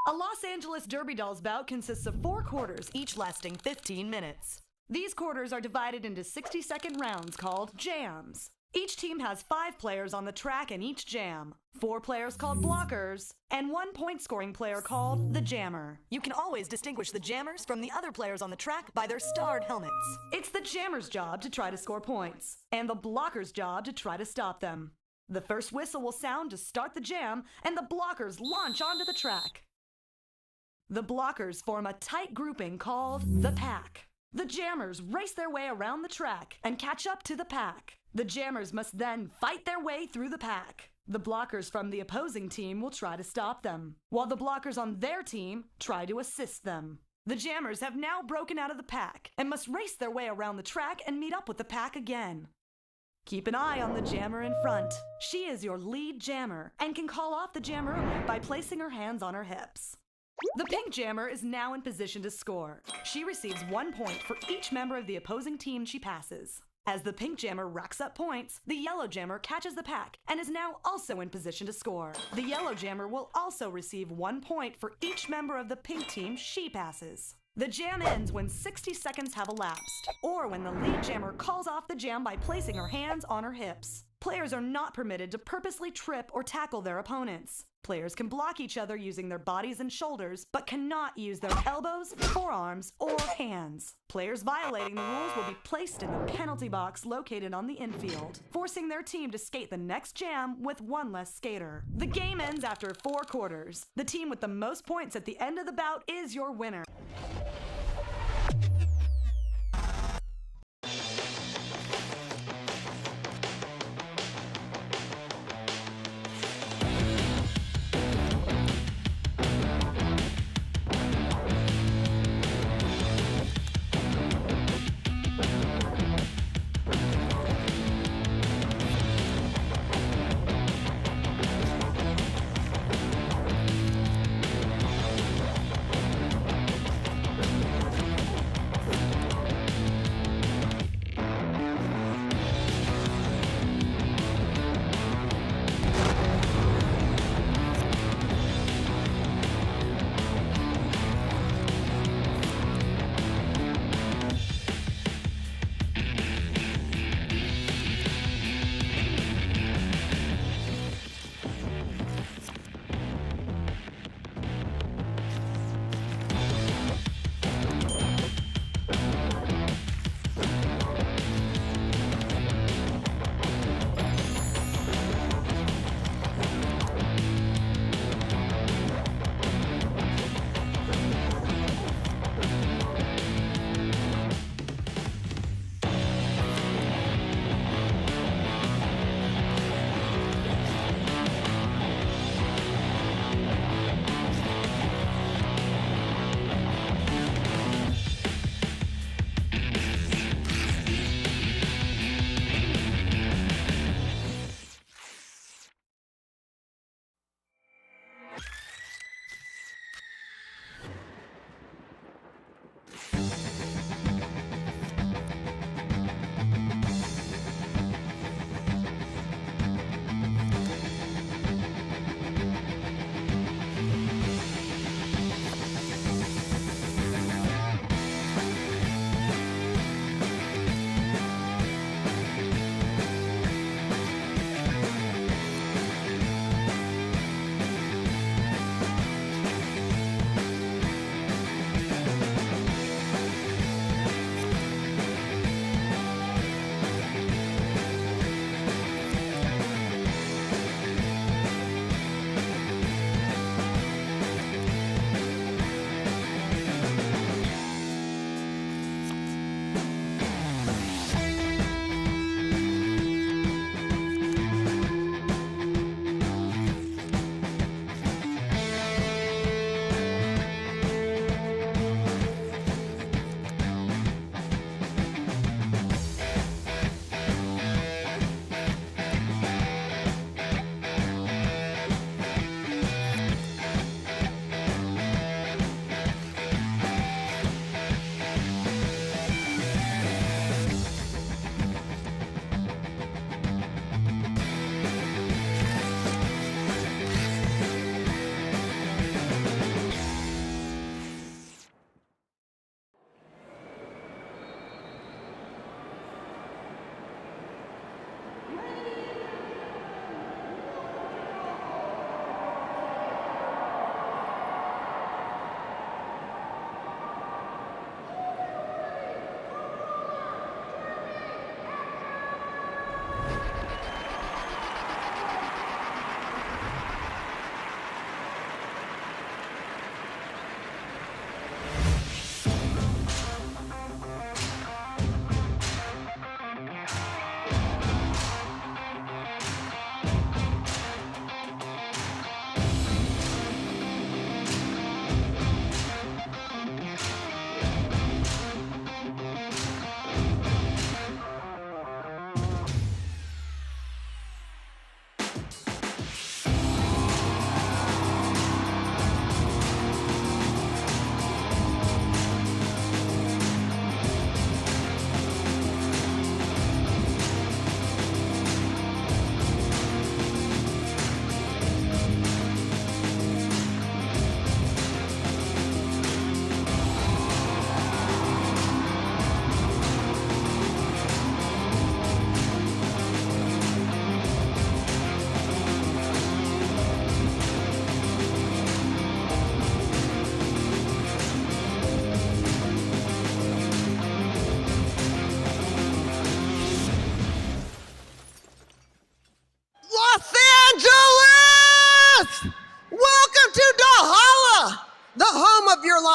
A Los Angeles Derby Dolls bout consists of 4 quarters, each lasting 15 minutes. These quarters are divided into 60-second rounds called jams. Each team has 5 players on the track in each jam, 4 players called blockers, and 1 point-scoring player called the jammer. You can always distinguish the jammers from the other players on the track by their starred helmets. It's the jammer's job to try to score points, and the blocker's job to try to stop them. The first whistle will sound to start the jam, and the blockers launch onto the track. The blockers form a tight grouping called the pack. The jammers race their way around the track and catch up to the pack. The jammers must then fight their way through the pack. The blockers from the opposing team will try to stop them, while the blockers on their team try to assist them. The jammers have now broken out of the pack and must race their way around the track and meet up with the pack again. Keep an eye on the jammer in front. She is your lead jammer and can call off the jammer by placing her hands on her hips. The pink jammer is now in position to score. She receives 1 point for each member of the opposing team she passes. As the pink jammer racks up points, the yellow jammer catches the pack and is now also in position to score. The yellow jammer will also receive 1 point for each member of the pink team she passes. The jam ends when 60 seconds have elapsed, or when the lead jammer calls off the jam by placing her hands on her hips. Players are not permitted to purposely trip or tackle their opponents. Players can block each other using their bodies and shoulders, but cannot use their elbows, forearms, or hands. Players violating the rules will be placed in the penalty box located on the infield, forcing their team to skate the next jam with 1 less skater. The game ends after 4 quarters. The team with the most points at the end of the bout is your winner.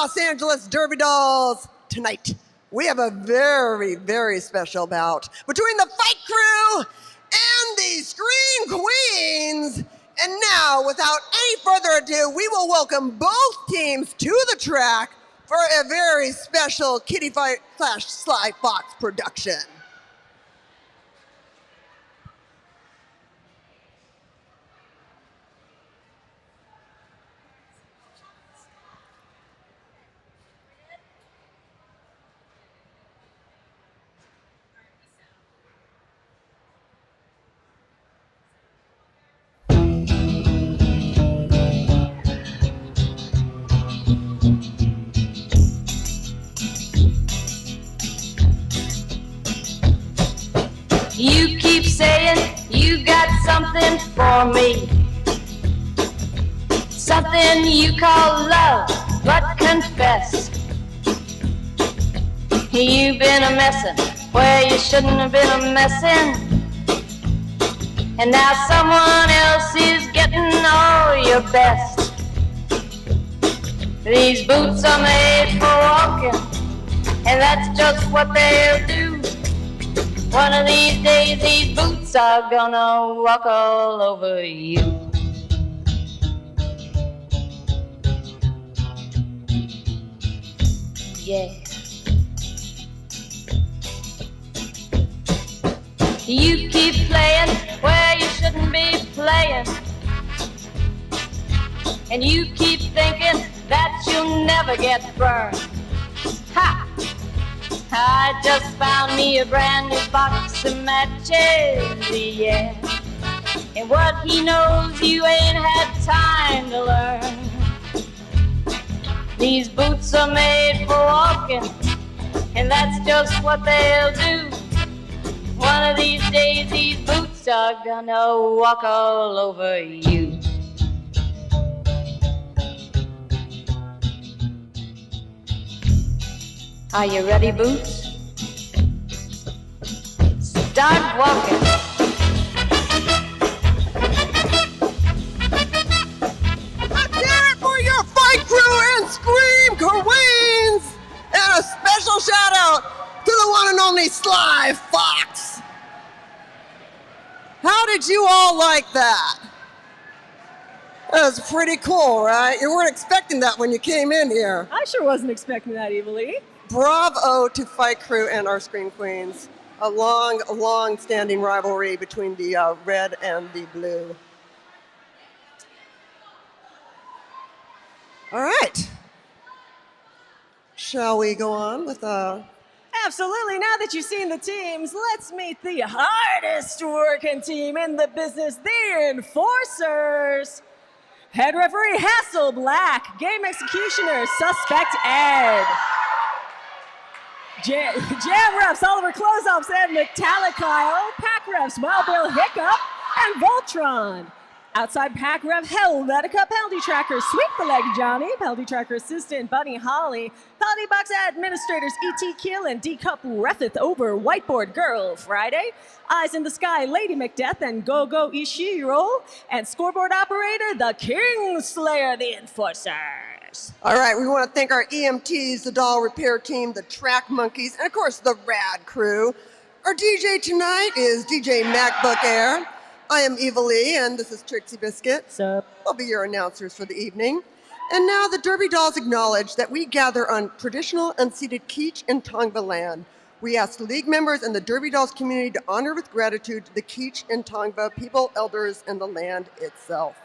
Los Angeles Derby Dolls. Tonight, we have a very, very special bout between the Fight Crew and the Scream Queens. And now, without any further ado, we will welcome both teams to the track for a very special Kitty Fight / Sly Fox production. You keep saying you got something for me, something you call love, but confess you've been a messin' where you shouldn't have been a messin', and now someone else is getting all your best. These boots are made for walking, and that's just what they'll do. One of these days, these boots are gonna walk all over you. Yeah. You keep playing where you shouldn't be playing, and you keep thinking that you'll never get burned. Ha! I just found me a brand new box of matches, yeah. And what he knows you ain't had time to learn. These boots are made for walking, and that's just what they'll do. One of these days these boots are gonna walk all over you. Are you ready, Boots? Start walking. Let's hear it for your Fight Crew and Scream Queens! And a special shout out to the one and only Sly Fox. How did you all like that? That was pretty cool, right? You weren't expecting that when you came in here. I sure wasn't expecting that, Evilly. Bravo to Fight Crew and our Scream Queens. A long-standing rivalry between the red and the blue. All right. Shall we go on with Absolutely. Now that you've seen the teams, let's meet the hardest working team in the business, the Enforcers. Head referee Hasselblack, game executioner Suspect Ed. Jam refs Oliver Close-Ups and Metallic Kyle, pack refs Wild Bill Hiccup and Voltron. Outside pack ref Helvetica, penalty tracker Sweep the Leg Johnny, penalty tracker assistant Bunny Holly, penalty box administrators E.T. Kill and D-Cup Refeth over Whiteboard Girl Friday, Eyes in the Sky Lady Macdeath and Go-Go Ishiro, and scoreboard operator the Kingslayer, the Enforcers. All right, we want to thank our EMTs, the doll repair team, the track monkeys, and of course the rad crew. Our DJ tonight is DJ MacBook Air. I am Eva Lee, and this is Trixie Biscuit. What's up? We'll be your announcers for the evening. And now the Derby Dolls acknowledge that we gather on traditional unceded Kizh and Tongva land. We ask league members and the Derby Dolls community to honor with gratitude the Kizh and Tongva people, elders, and the land itself.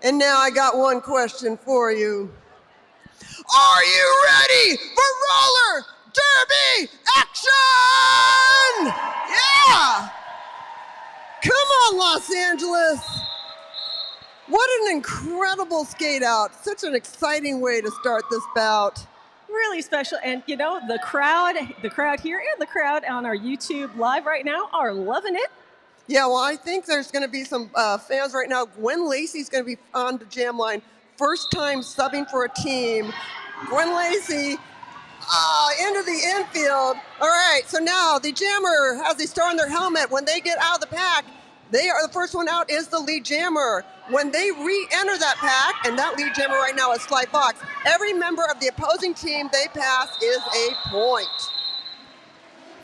And now I got one question for you. Are you ready for roller derby action? Yeah! Come on, Los Angeles. What an incredible skate out. Such an exciting way to start this bout. Really special, and you know, the crowd here and the crowd on our YouTube live right now are loving it. Yeah, well, I think there's going to be some fans right now. Gwen Lacey's going to be on the jam line. First time subbing for a team. Gwen Lacey into the infield. All right, so now the jammer has the star on their helmet. When they get out of the pack, They are the first one out is the lead jammer. When they re-enter that pack, and that lead jammer right now is Sly Fox, every member of the opposing team they pass is a point.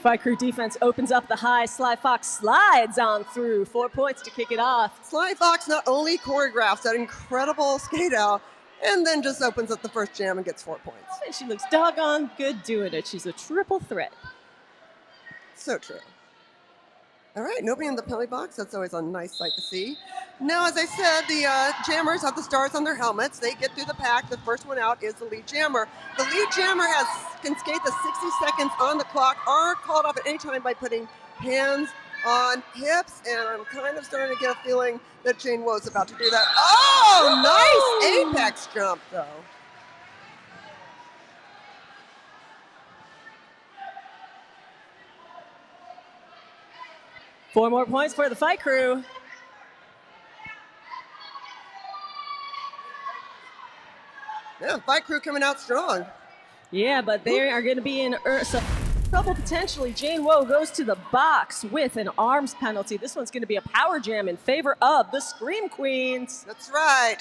Fight Crew defense opens up the high. Sly Fox slides on through. 4 points to kick it off. Sly Fox not only choreographs that incredible skate out, and then just opens up the first jam and gets 4 points. And she looks doggone good doing it. She's a triple threat. So true. All right, nobody in the penalty box. That's always a nice sight to see. Now, as I said, the jammers have the stars on their helmets. They get through the pack. The first one out is the lead jammer. The lead jammer can skate the 60 seconds on the clock, are called off at any time by putting hands on hips, and I'm kind of starting to get a feeling that Jane Woe's about to do that. Oh, nice apex jump, though. Four more points for the Fight Crew. Yeah, Fight Crew coming out strong. Yeah, but they are going to be in some trouble potentially. Jane Woe goes to the box with an arms penalty. This one's going to be a power jam in favor of the Scream Queens. That's right.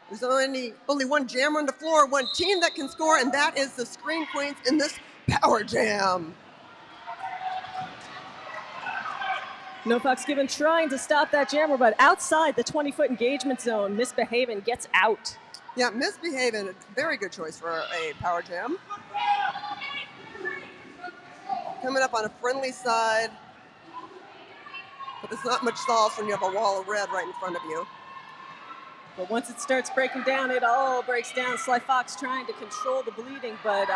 There's only one jammer on the floor, one team that can score, and that is the Scream Queens in this power jam. No fucks given trying to stop that jammer, but outside the 20-foot engagement zone, Misbehavin' gets out. Yeah, Misbehavin', a very good choice for a power jam. Coming up on a friendly side, but there's not much stalls when you have a wall of red right in front of you. But once it starts breaking down, it all breaks down. Sly Fox trying to control the bleeding, but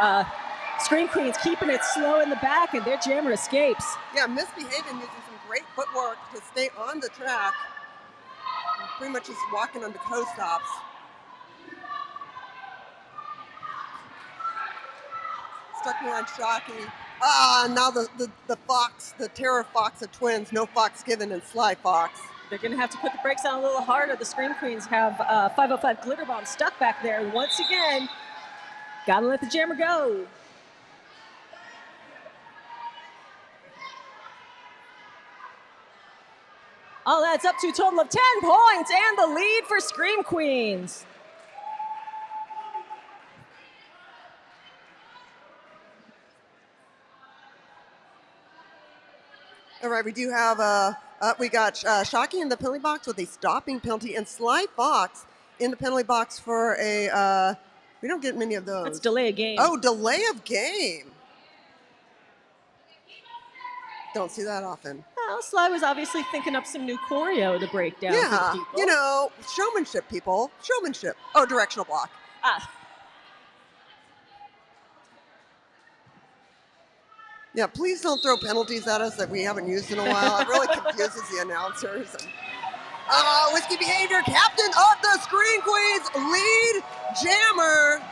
Scream Queens keeping it slow in the back, and their jammer escapes. Yeah, Misbehavin' using some great footwork to stay on the track. Pretty much just walking on the co-stops. Stuck behind Shockey. Now the Fox, the Terror Fox of twins, no Fox given and Sly Fox. They're going to have to put the brakes on a little harder. The Scream Queens have 505 Glitter Bomb stuck back there. And once again, got to let the jammer go. All that's up to a total of 10 points and the lead for Scream Queens. All right, we do have we got Shockey in the penalty box with a stopping penalty, and Sly Fox in the penalty box for a. We don't get many of those. That's delay of game. Oh, delay of game. Don't see that often. Well, Sly was obviously thinking up some new choreo to break down for Yeah, the people. you know, showmanship, people. Showmanship. Oh, directional block. Yeah, please don't throw penalties at us that we haven't used in a while. It really confuses the announcers. And, Whiskey Behavior, captain of the Scream Queens, lead jammer.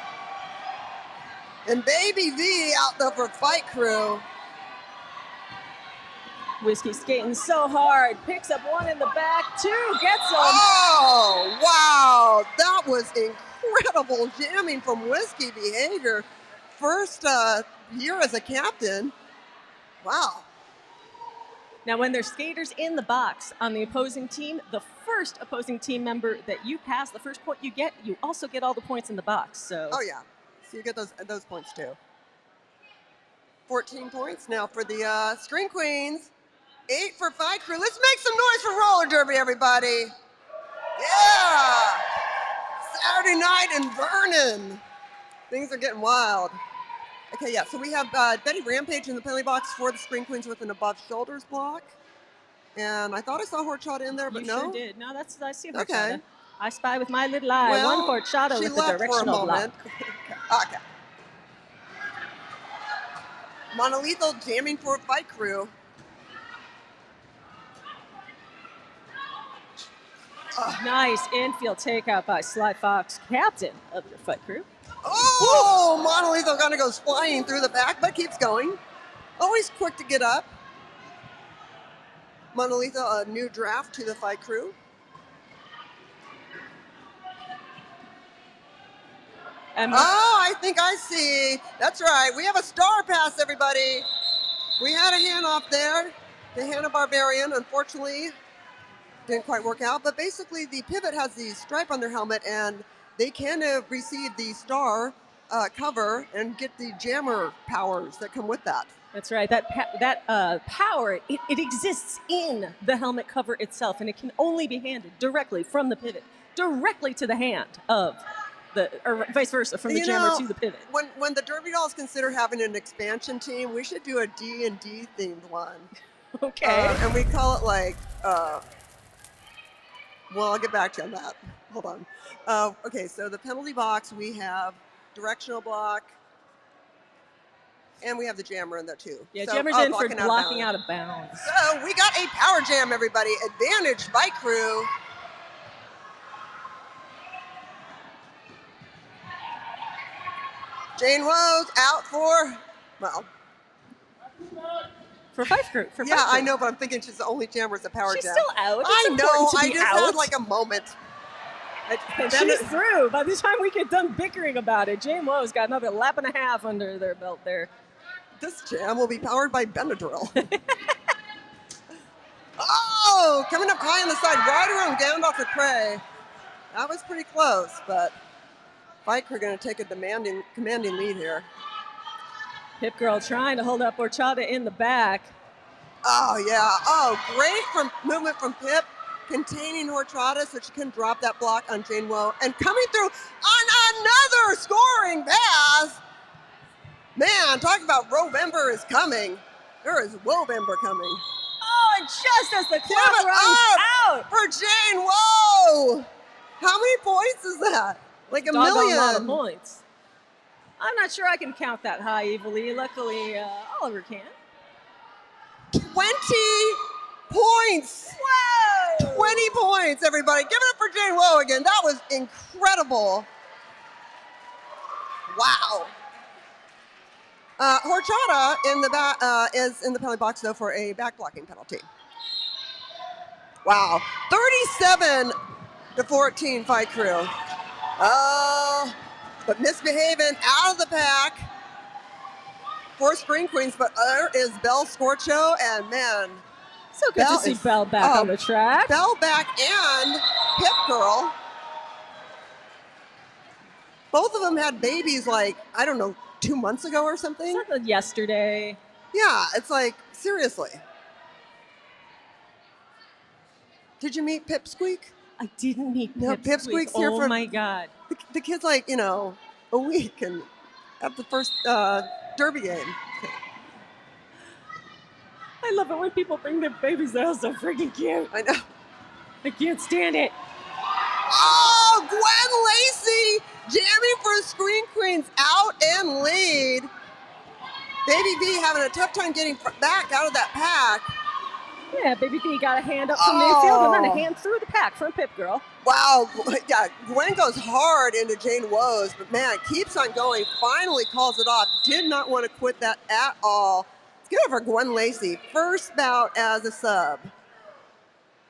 And Baby V out there for Fight Crew. Whiskey skating so hard, picks up one in the back, two, gets him. Oh, wow. That was incredible jamming from Whiskey Behavior. First year as a captain. Wow. Now, when there's skaters in the box on the opposing team, the first opposing team member that you pass, the first point you get, you also get all the points in the box. So. Oh, yeah. So you get those points, too. 14 points now for the Scream Queens. 8 for Fight Crew. Let's make some noise for roller derby, everybody. Yeah! Saturday night in Vernon. Things are getting wild. Okay, yeah, so we have Betty Rampage in the penalty box for the Scream Queens with an above shoulders block. And I thought I saw horchata in there, but you no. Sure did. No, I see horchata. Okay. I spy with my little eye. Well, one horchata she with the left directional for a moment. block. Okay. Monolethal jamming for Fight Crew. Nice infield takeout by Sly Fox, captain of the Fight Crew. Oh, Monolethal kind of goes flying through the back, but keeps going. Always quick to get up. Monolethal, a new draft to the Fight Crew. I think I see. That's right. We have a star pass, everybody. We had a handoff there to Hannah Barbarian. Unfortunately, didn't quite work out. But basically, the pivot has the stripe on their helmet, and they can receive the star cover and get the jammer powers that come with that. That's right. That power, it exists in the helmet cover itself, and it can only be handed directly from the pivot, directly to the hand of or vice versa, from the jammer to the pivot. When the Derby Dolls consider having an expansion team, we should do a D&D themed one. Okay. And we call it like, well, I'll get back to you on that. Hold on. Okay, so the penalty box, we have directional block, and we have the jammer in there too. Yeah, so, jammer's in for blocking out of bounds. So we got a power jam, everybody. Advantage bike crew. Jane Woes out for, well. For Fife Crew. Yeah, I know, but I'm thinking she's the only jammer with a power She's jam. still out. It's I know. I just had like a moment. She's through. By the time we get done bickering about it, Jane Woe's got another lap and a half under their belt there. This jam will be powered by Benadryl. Oh, coming up high on the side, right around down off the Cray. That was pretty close, but Bike are going to take a commanding lead here. Pip Girl trying to hold up Horchata in the back. Oh, yeah. Oh, great movement from Pip, containing Horchata so she can drop that block on Jane Woe. And coming through on another scoring pass. Man, talk about Rovember is coming. There is Wovember coming. Oh, and just as the clock runs out. For Jane Woe. How many points is that? Like a million. A lot of points. I'm not sure I can count that high, Evilly. Luckily, Oliver can. 20 points. Whoa! 20 points, everybody. Give it up for Jane Woe again. That was incredible. Wow. Horchata is in the penalty box, though, for a back blocking penalty. Wow. 37-14, Fight Crew. Oh, but misbehaving out of the pack for Screen Queens, but there is Belle Scorcho, and man. So good to see Belle back on the track. Belle back and Pip Girl. Both of them had babies like, I don't know, 2 months ago or something. Something yesterday. Yeah, it's like, seriously. Did you meet Pip Squeak? I didn't meet Pip Pip Squeak's here for. Oh my God. The kid's like, a week and at the first Derby game. I love it when people bring their babies. They're so freaking cute. I know. I can't stand it. Oh, Gwen Lacey jamming for Screen Queens out and lead. Baby B having a tough time getting back out of that pack. Yeah, Baby B got a hand up from midfield and then a hand through the pack from Pip Girl. Wow, yeah, Gwen goes hard into Jane Woes, but man, keeps on going, finally calls it off. Did not want to quit that at all. Let's get over Gwen Lacey. First bout as a sub.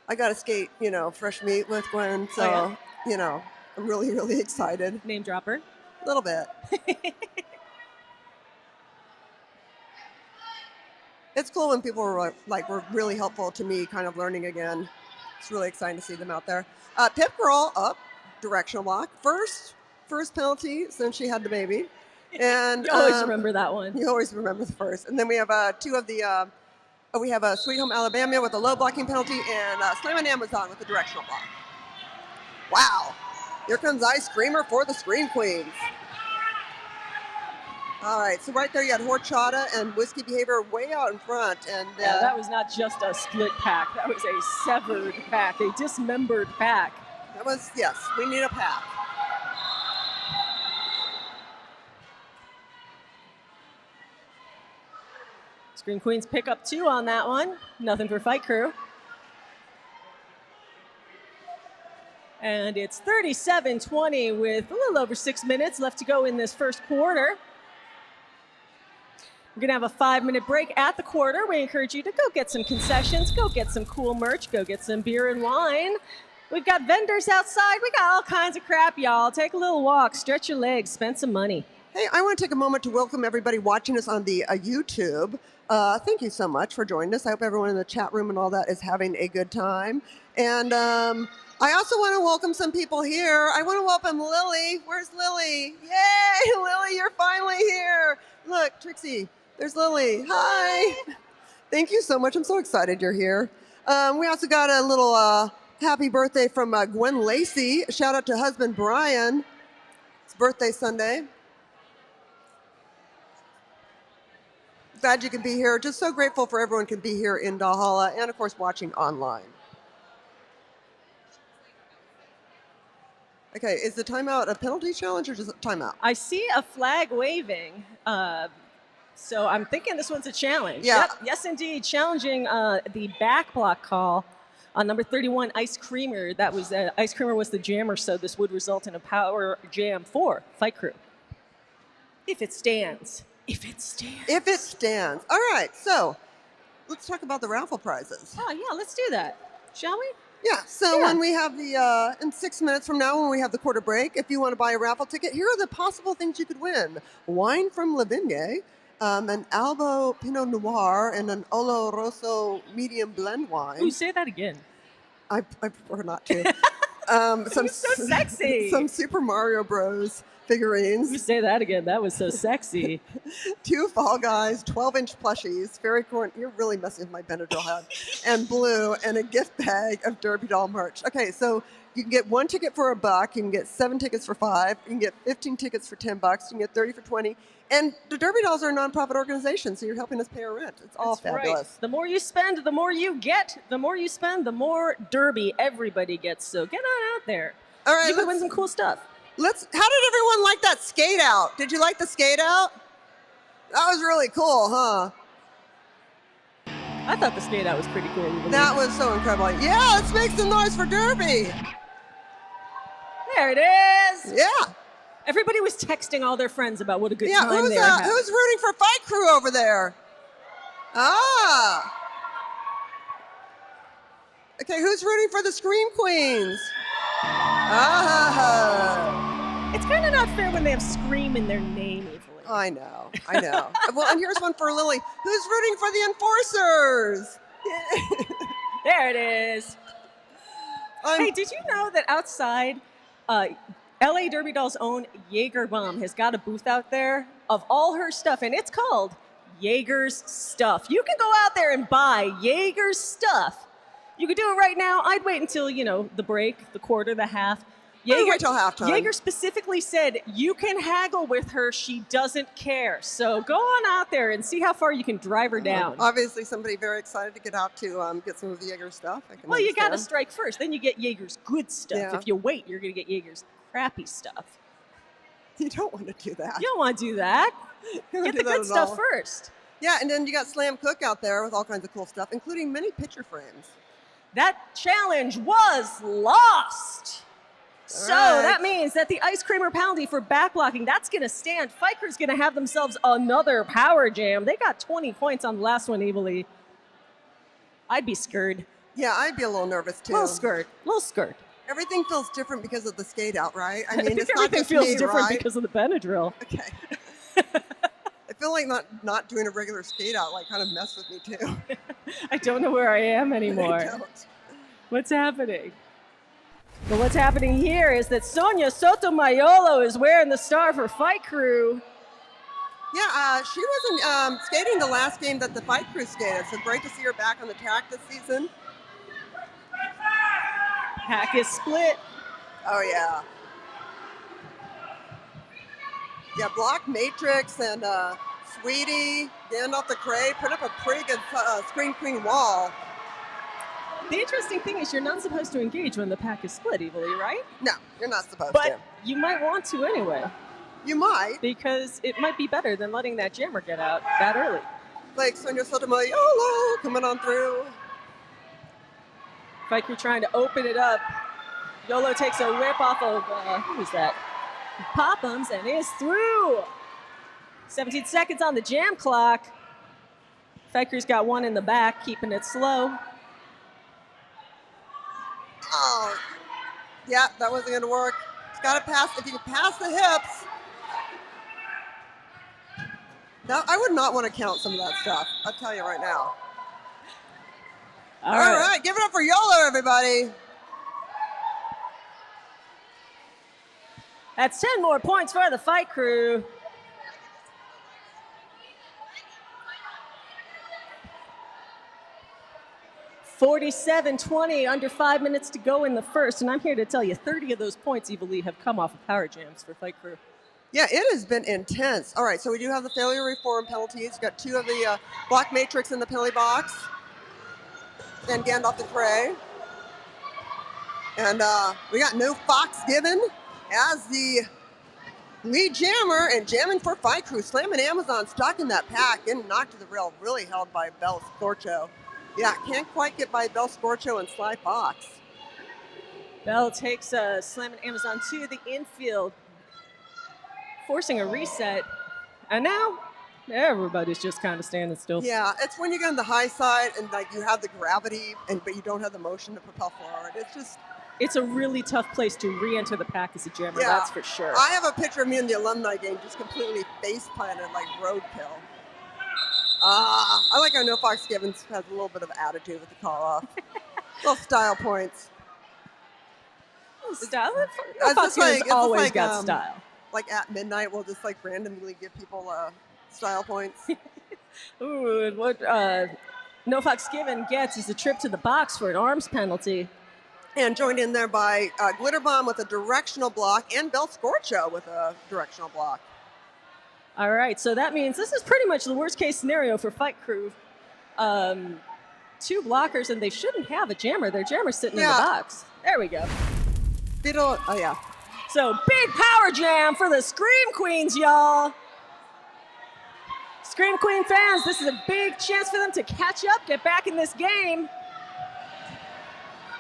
I got to skate, fresh meat with Gwen, so, I'm really, really excited. Name dropper. A little bit. It's cool when people were really helpful to me, kind of learning again. It's really exciting to see them out there. Pip Girl up, directional block. First penalty since she had the baby. And you always remember that one. You always remember the first. And then we have two of the, we have a Sweet Home Alabama with a low blocking penalty and Slam and Amazon with the directional block. Wow. Here comes Ice Screamer for the Scream Queens. All right, so right there you had Horchata and Whiskey Behavior way out in front. And yeah, that was not just a split pack. That was a severed pack, a dismembered pack. That was, yes, we need a pack. Screen Queens pick up 2 on that one. Nothing for Fight Crew. And it's 37-20 with a little over 6 minutes left to go in this first quarter. We're going to have a 5-minute break at the quarter. We encourage you to go get some concessions, go get some cool merch, go get some beer and wine. We've got vendors outside. We got all kinds of crap, y'all. Take a little walk, stretch your legs, spend some money. Hey, I want to take a moment to welcome everybody watching us on the YouTube. Thank you so much for joining us. I hope everyone in the chat room and all that is having a good time. And I also want to welcome some people here. I want to welcome Lily. Where's Lily? Yay, Lily, you're finally here. Look, Trixie, there's Lily. Hi. Thank you so much. I'm so excited you're here. We also got a little happy birthday from Gwen Lacey. Shout out to husband Brian. It's birthday Sunday. Glad you can be here. Just so grateful for everyone can be here in Valhalla and, of course, watching online. Okay, is the timeout a penalty challenge or just a timeout? I see a flag waving, so I'm thinking this one's a challenge. Yeah. Yep. Yes, indeed. Challenging the back block call on number 31, Ice Creamer. That was Ice Creamer was the jammer, so this would result in a power jam for Fight Crew. If it stands. If it stands. If it stands. All right, so let's talk about the raffle prizes. Oh, yeah, let's do that. Shall we? Yeah, so Yeah. when we have the, in 6 minutes from now, when we have the quarter break, if you want to buy a raffle ticket, here are the possible things you could win. Wine from La Vigne, an Albo Pinot Noir, and an Oloroso medium blend wine. Ooh, say that again. I prefer not to. Some was so sexy. Some Super Mario Bros. Figurines. You say that again. That was so sexy. 2 Fall Guys, 12-inch plushies, fairy corn. You're really messing with my Benadryl head. And blue, and a gift bag of Derby Doll merch. Okay, so you can get 1 ticket for $1. You can get 7 tickets for $5. You can get 15 tickets for $10. You can get 30 for $20. And the Derby Dolls are a nonprofit organization, so you're helping us pay our rent. It's all That's fabulous. right. The more you spend, the more you get. The more you spend, the more Derby everybody gets. So get on out there. All right, You can win some cool stuff. how did everyone like that skate out? Did you like the skate out? That was really cool, huh? I thought the skate out was pretty cool. That was so incredible. Yeah, let's make some noise for Derby. There it is. Yeah. Everybody was texting all their friends about what a good Yeah, time they were having. who's rooting for Fight Crew over there? Ah. Okay, who's rooting for the Scream Queens? Ah. It's kind of not fair when they have Scream in their name, Evelyn. I know. Well, and here's one for Lily. Who's rooting for the Enforcers? There it is. Hey, did you know that outside, LA Derby Doll's own Jaeger Bomb has got a booth out there of all her stuff, and it's called Jaeger's Stuff. You can go out there and buy Jaeger's stuff. You could do it right now. I'd wait until, the break, the quarter, the half. I'd wait till halftime. Jaeger specifically said you can haggle with her. She doesn't care. So go on out there and see how far you can drive her down. Obviously, somebody very excited to get out to get some of the Jaeger stuff. I can Well, you got to understand. strike first. Then you get Jaeger's good stuff. Yeah. If you wait, you're going to get Jaeger's crappy stuff. You don't want to do that. You don't want to do that. You don't Get do the that good at stuff all. first. Yeah, and then you got Slam Cook out there with all kinds of cool stuff, including many picture frames. That challenge was lost. So right. that means that the Ice Creamer Poundy for backblocking, that's going to stand. Fight Crew's going to have themselves another power jam. They got 20 points on the last one, Evilly. I'd be scared. Yeah, I'd be a little nervous too. Little skirt. Everything feels different because of the skate out, right? I I mean, think it's not everything just feels me, different right? because of the Benadryl. Okay. I feel like not doing a regular skate out like kind of messed with me too. I don't know where I am anymore. I don't. What's happening? Well, what's happening here is that Sonia Sotomayor is wearing the star for Fight Crew. Yeah, she wasn't skating the last game that the Fight Crew skated, so great to see her back on the track this season. Pack is split. Oh, yeah. Yeah, Block Matrix and Sweetie, Gandalf the Cray put up a pretty good Scream Queen wall. The interesting thing is you're not supposed to engage when the pack is split, Evilly, right? No, you're not supposed But to. you might want to anyway, You might. because it might be better than letting that jammer get out that early. Like Sonia Sotomayor coming on through. Fight Crew trying to open it up. Yolo takes a whip off of, who is that? Pophams and is through. 17 seconds on the jam clock. Fight Crew's got one in the back, keeping it slow. Oh, yeah, that wasn't going to work. It's got to pass. If you can pass the hips. Now, I would not want to count some of that stuff. I'll tell you right now. All All right, give it up for YOLO, everybody. That's 10 more points for the fight crew. $47-20, under 5 minutes to go in the first, and I'm here to tell you 30 of those points, Evilee, have come off of power jams for fight crew. Yeah, it has been intense. All right, so we do have the failure reform penalties. We've got 2 of the block matrix in the penalty box. Then Gandalf the Prey. And we got no Fox given as the lead jammer and jamming for fight crew. Slamming Amazon, stuck in that pack, getting knocked to the rail, really held by Bell Scorcho. Yeah, can't quite get by Bell Scorcho and Sly Fox. Bell takes Slamming Amazon to the infield, forcing a reset. And now everybody's just kind of standing still. Yeah, it's when you get on the high side and like you have the gravity, but you don't have the motion to propel forward. It's a really tough place to re-enter the pack as a jammer, yeah, that's for sure. I have a picture of me in the alumni game just completely face planted like roadkill. I like how No Fox Givens has a little bit of attitude with the call off. Little style points. Style? It's Fox just like- Givens it's just always like, got style. Like at midnight, we'll just like randomly give people style points. Ooh, and what No Fox Given gets is a trip to the box for an arms penalty. And joined in there by Glitter Bomb with a directional block and Bell Scorcho with a directional block. All right, so that means this is pretty much the worst case scenario for fight crew. 2 blockers, and they shouldn't have a jammer. Their jammer's sitting in the box. There we go. Fiddle, oh yeah. So big power jam for the Scream Queens, y'all. Scream Queen fans, this is a big chance for them to catch up, get back in this game.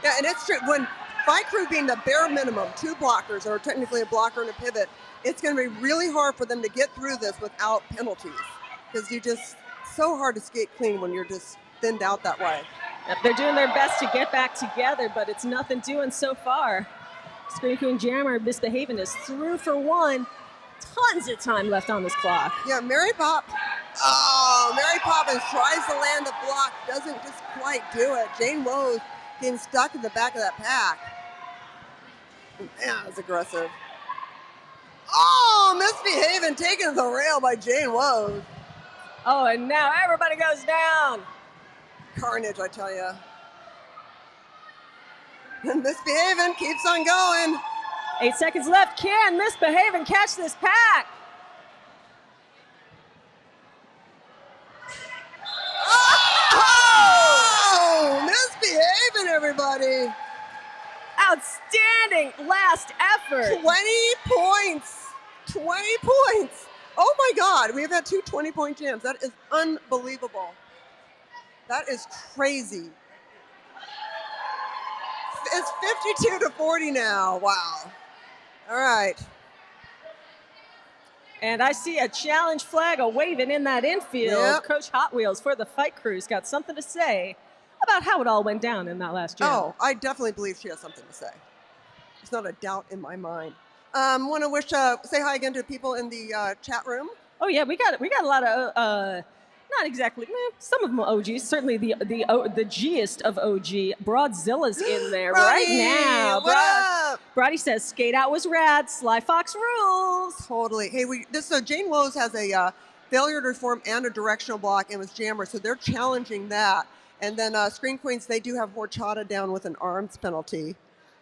Yeah, and it's true. When fight crew being the bare minimum, 2 blockers, or technically a blocker and a pivot, it's going to be really hard for them to get through this without penalties. Because you just, so hard to skate clean when you're just thinned out that way. Yep, they're doing their best to get back together, but it's nothing doing so far. Scream Queen Jammer misbehaving is through for 1. Tons of time left on this clock. Yeah, Mary Poppins tries to land the block, doesn't just quite do it. Jane Rose getting stuck in the back of that pack. Yeah, that's aggressive. Oh, misbehaving, taken to the rail by Jane Woes. Oh, and now everybody goes down. Carnage, I tell you. And misbehaving keeps on going. 8 seconds left. Can misbehave and catch this pack? Oh! Misbehaving, everybody. Outstanding last effort. 20 points. 20 points. Oh my God, we have had 2 20-point jams. That is unbelievable. That is crazy. It's 52-40 now. Wow. All right. And I see a challenge flag waving in that infield. Yep. Coach Hot Wheels for the fight crew's got something to say about how it all went down in that last jam. Oh, I definitely believe she has something to say. There's not a doubt in my mind. Want to say hi again to people in the chat room. Oh yeah, we got a lot of not exactly, some of them OGs. Certainly the G-est of OG. Broadzilla's in there right now. What up? Brody says skate out was rad. Sly Fox rules. Totally. Hey, Jane Woes has a failure to reform and a directional block and was jammer, so they're challenging that. And then Screen Queens, they do have horchata down with an arms penalty.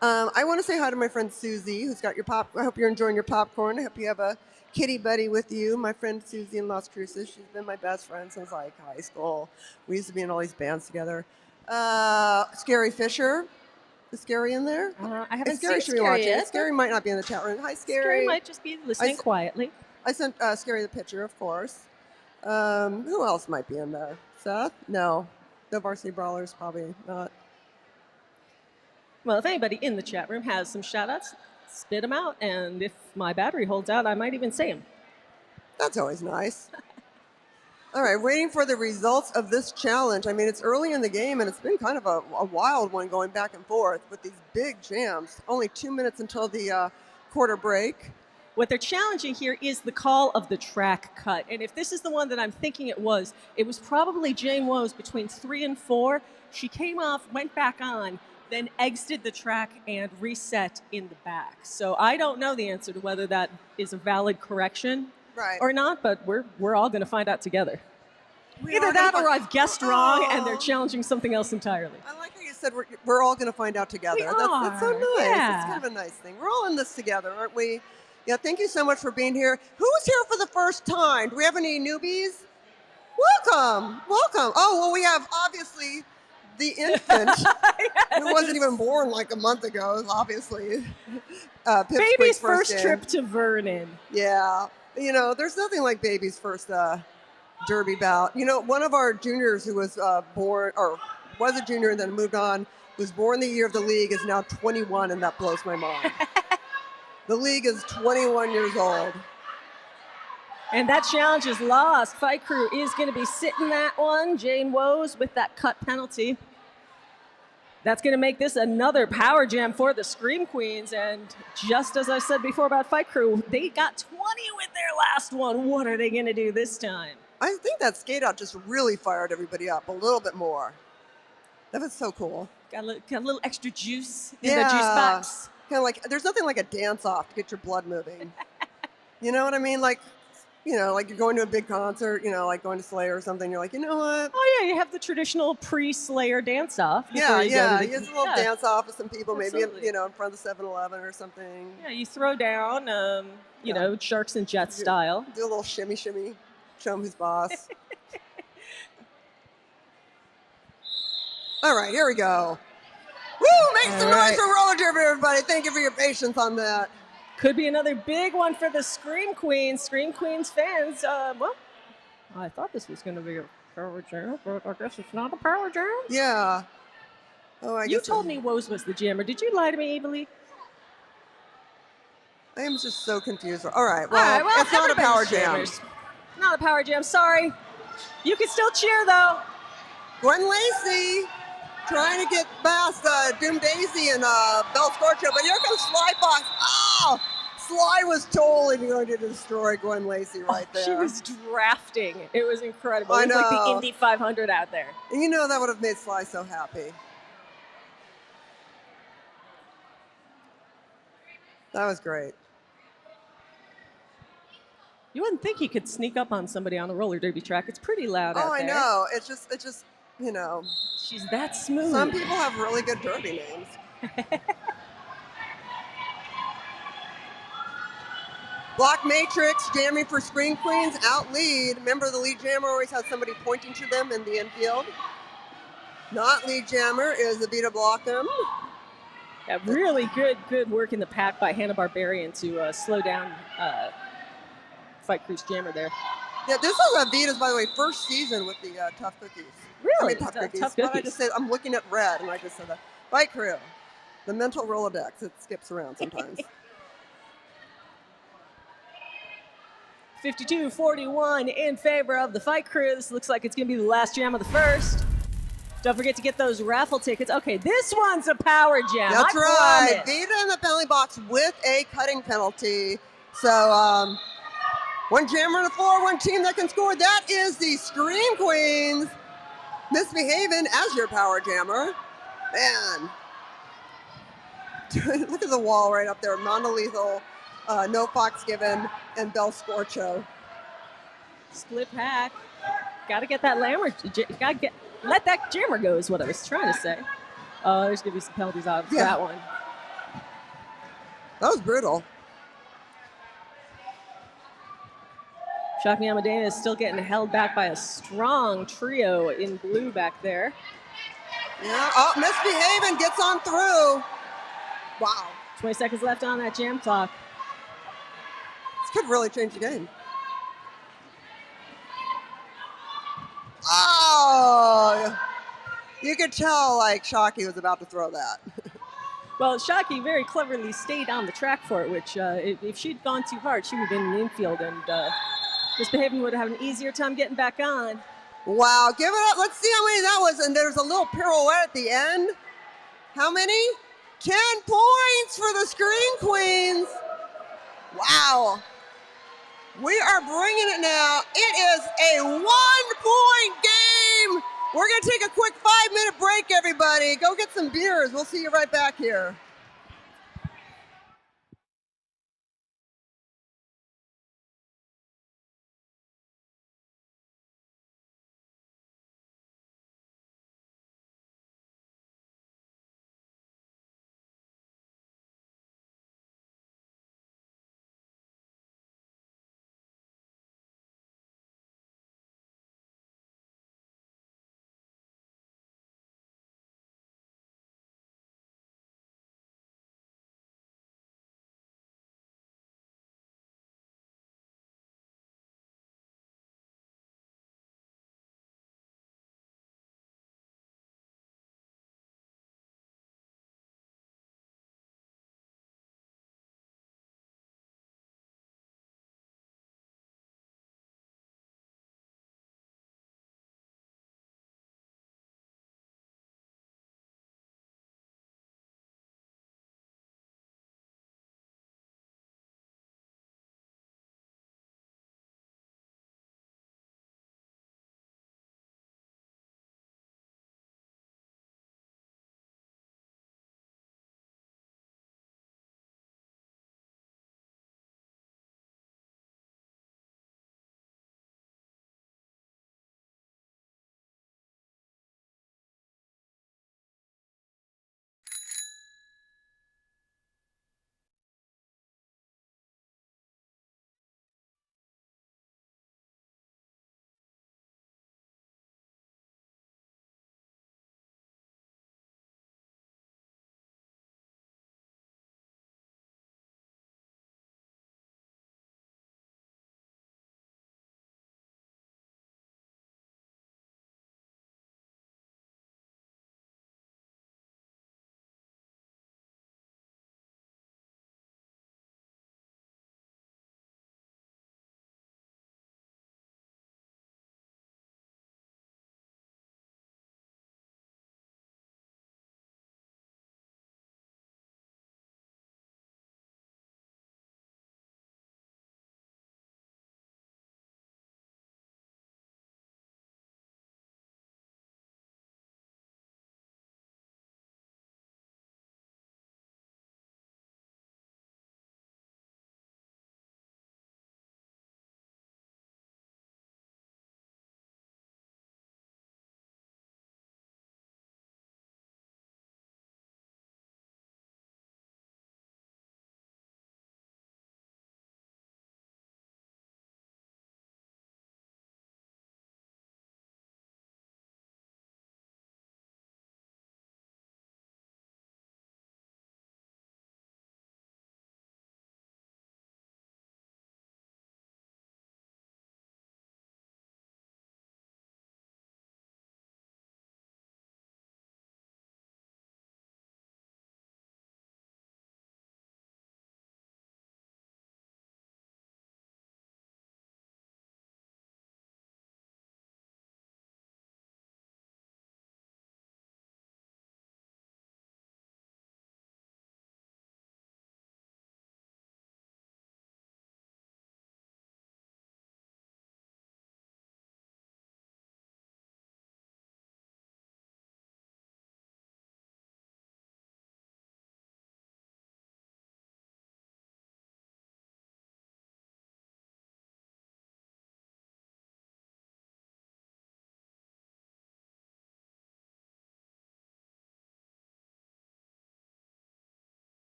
I want to say hi to my friend Susie, who's got your pop. I hope you're enjoying your popcorn. I hope you have a kitty buddy with you. My friend Susie in Las Cruces. She's been my best friend since like high school. We used to be in all these bands together. Scary Fisher. Is Scary in there? I haven't Scary seen should be Scary watching. yet. Scary might not be in the chat room. Hi, Scary. Scary might just be listening quietly. I sent Scary the picture, of course. Who else might be in there? Seth? No. The Varsity Brawlers, probably not. Well, if anybody in the chat room has some shout-outs, spit them out. And if my battery holds out, I might even say them. That's always nice. All right, waiting for the results of this challenge. I mean, it's early in the game, and it's been kind of a wild one going back and forth with these big jams. Only 2 minutes until the quarter break. What they're challenging here is the call of the track cut. And if this is the one that I'm thinking it was probably Jane Woes between 3 and 4. She came off, went back on, then exited the track and reset in the back. So I don't know the answer to whether that is a valid correction or not, but we're all going to find out together. Either that or I've guessed wrong and they're challenging something else entirely. I like how you said we're all going to find out together. That's so nice. Yeah. It's kind of a nice thing. We're all in this together, aren't we? Yeah, thank you so much for being here. Who's here for the first time? Do we have any newbies? Welcome. Oh, well, we have obviously the infant who wasn't even born like a month ago, obviously. Baby's first trip to Vernon. Yeah. You know, there's nothing like baby's first derby bout. You know, one of our juniors who was born, or was a junior and then moved on, was born the year of the league, is now 21, and that blows my mind. The league is 21 years old. And that challenge is lost. Fight Crew is going to be sitting that one. Jane Woes with that cut penalty. That's going to make this another power jam for the Scream Queens. And just as I said before about Fight Crew, they got 20 with their last one. What are they going to do this time? I think that skate out just really fired everybody up a little bit more. That was so cool. Got a little extra juice in the juice box. Kind of like, there's nothing like a dance-off to get your blood moving. You know what I mean? Like, you know, like you're going to a big concert, you know, like going to Slayer or something. You're like, you know what? Oh, yeah, you have the traditional pre-Slayer dance-off. Yeah. You get a little dance-off with some people, absolutely. Maybe, you know, in front of the 7-Eleven or something. Yeah, you throw down, you know, Sharks and Jets style. Do a little shimmy, show him who's boss. All right, here we go. Woo! Make some noise for roller derby, everybody. Thank you for your patience on that. Could be another big one for the Scream Queens. Scream Queens fans, well, I thought this was going to be a power jam, but I guess it's not a power jam. Yeah. Oh, I guess you told me Woes was the jammer. Did you lie to me, Evilly? I am just so confused. All right, well it's not a power jam. Not a power jam, sorry. You can still cheer, though. Gwen Lacey trying to get past Doom Daisy and Belle Scorcho, but here comes Sly Fox. Oh! Sly was totally going to destroy Gwen Lacey right there. She was drafting. It was incredible. I it was know. Like the Indy 500 out there. And you know that would have made Sly so happy. That was great. You wouldn't think he could sneak up on somebody on a roller derby track. It's pretty loud out there. Oh, I know. It's just, you know. She's that smooth. Some people have really good derby names. Block Matrix, jamming for Scream Queens, out lead. Remember, the lead jammer always has somebody pointing to them in the infield. Not lead jammer is the Vita block them. Yeah, really good work in the pack by Hanna-Barbarian to slow down Fight Crew's jammer there. Yeah, this was Vita's, by the way, first season with the Tough Cookies. Really? I mean, Tough Cookies. Tough But Cookies. I just said, I'm looking at red, and I just said that. Fight Crew, the mental Rolodex, it skips around sometimes. 52-41 in favor of the Fight Crew. This looks like it's going to be the last jam of the first. Don't forget to get those raffle tickets. Okay, this one's a power jam. That's I right. promise. Vita in the penalty box with a cutting penalty. So, one jammer on the floor, one team that can score. That is the Scream Queens misbehaving as your power jammer. Man. Look at the wall right up there. Non-lethal, no Fox given, and Belle Scorcho. Split pack. Got to get that lammer. Let that jammer go is what I was trying to say. Oh, there's going to be some penalties out of that one. That was brutal. Shockey Amadena is still getting held back by a strong trio in blue back there. Yeah, oh, misbehaving, gets on through. Wow. 20 seconds left on that jam clock. This could really change the game. Oh! You could tell, like, Shockey was about to throw that. Well, Shockey very cleverly stayed on the track for it, which if she'd gone too hard, she would have been in the infield, and misbehaving would have had an easier time getting back on. Wow, give it up. Let's see how many that was. And there's a little pirouette at the end. How many? 10 points for the Scream Queens. Wow. We are bringing it now. It is a 1-point game. We're going to take a quick 5-minute break, everybody. Go get some beers. We'll see you right back here.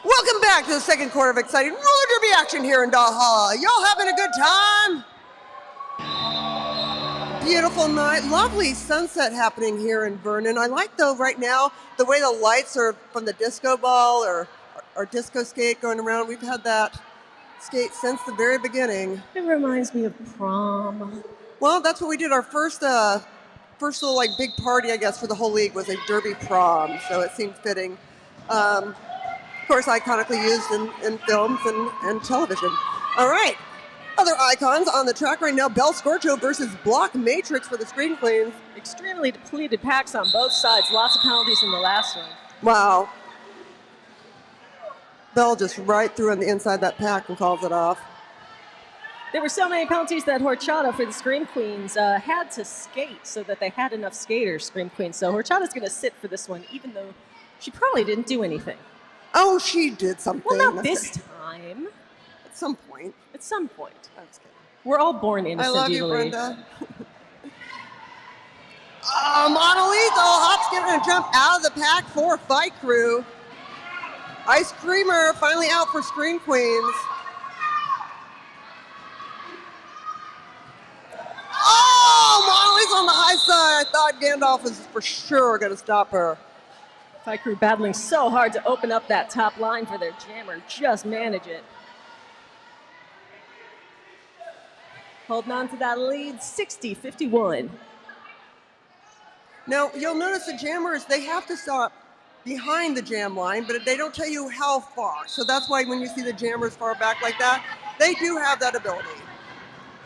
Welcome back to the second quarter of exciting roller derby action here in Dahl. Y'all having a good time? Beautiful night, lovely sunset happening here in Vernon. I like though right now the way the lights are from the disco ball or disco skate going around. We've had that skate since the very beginning. It reminds me of prom. Well, that's what we did. Our first little like big party, I guess, for the whole league was a derby prom, so it seemed fitting. Of course, iconically used in films and television. All right, other icons on the track right now, Bell Scorcho versus Block Matrix for the Screen Queens. Extremely depleted packs on both sides. Lots of penalties in the last one. Wow. Bell just right through on the inside that pack and calls it off. There were so many penalties that Horchata for the Scream Queens had to skate so that they had enough skaters, Scream Queens. So Horchata's going to sit for this one, even though she probably didn't do anything. Oh, she did something. Well, not this time. At some point. At some point. I'm just kidding. We're all born innocent, I love you, Lee. Brenda. Monolito hops getting a jump out of the pack for Fight Crew. Ice Creamer finally out for Scream Queens. Oh, Monolito's on the high side. I thought Gandalf was for sure going to stop her. Fight Crew battling so hard to open up that top line for their jammer. Just manage it. Holding on to that lead, 60-51. Now, you'll notice the jammers, they have to stop behind the jam line, but they don't tell you how far. So that's why when you see the jammers far back like that, they do have that ability.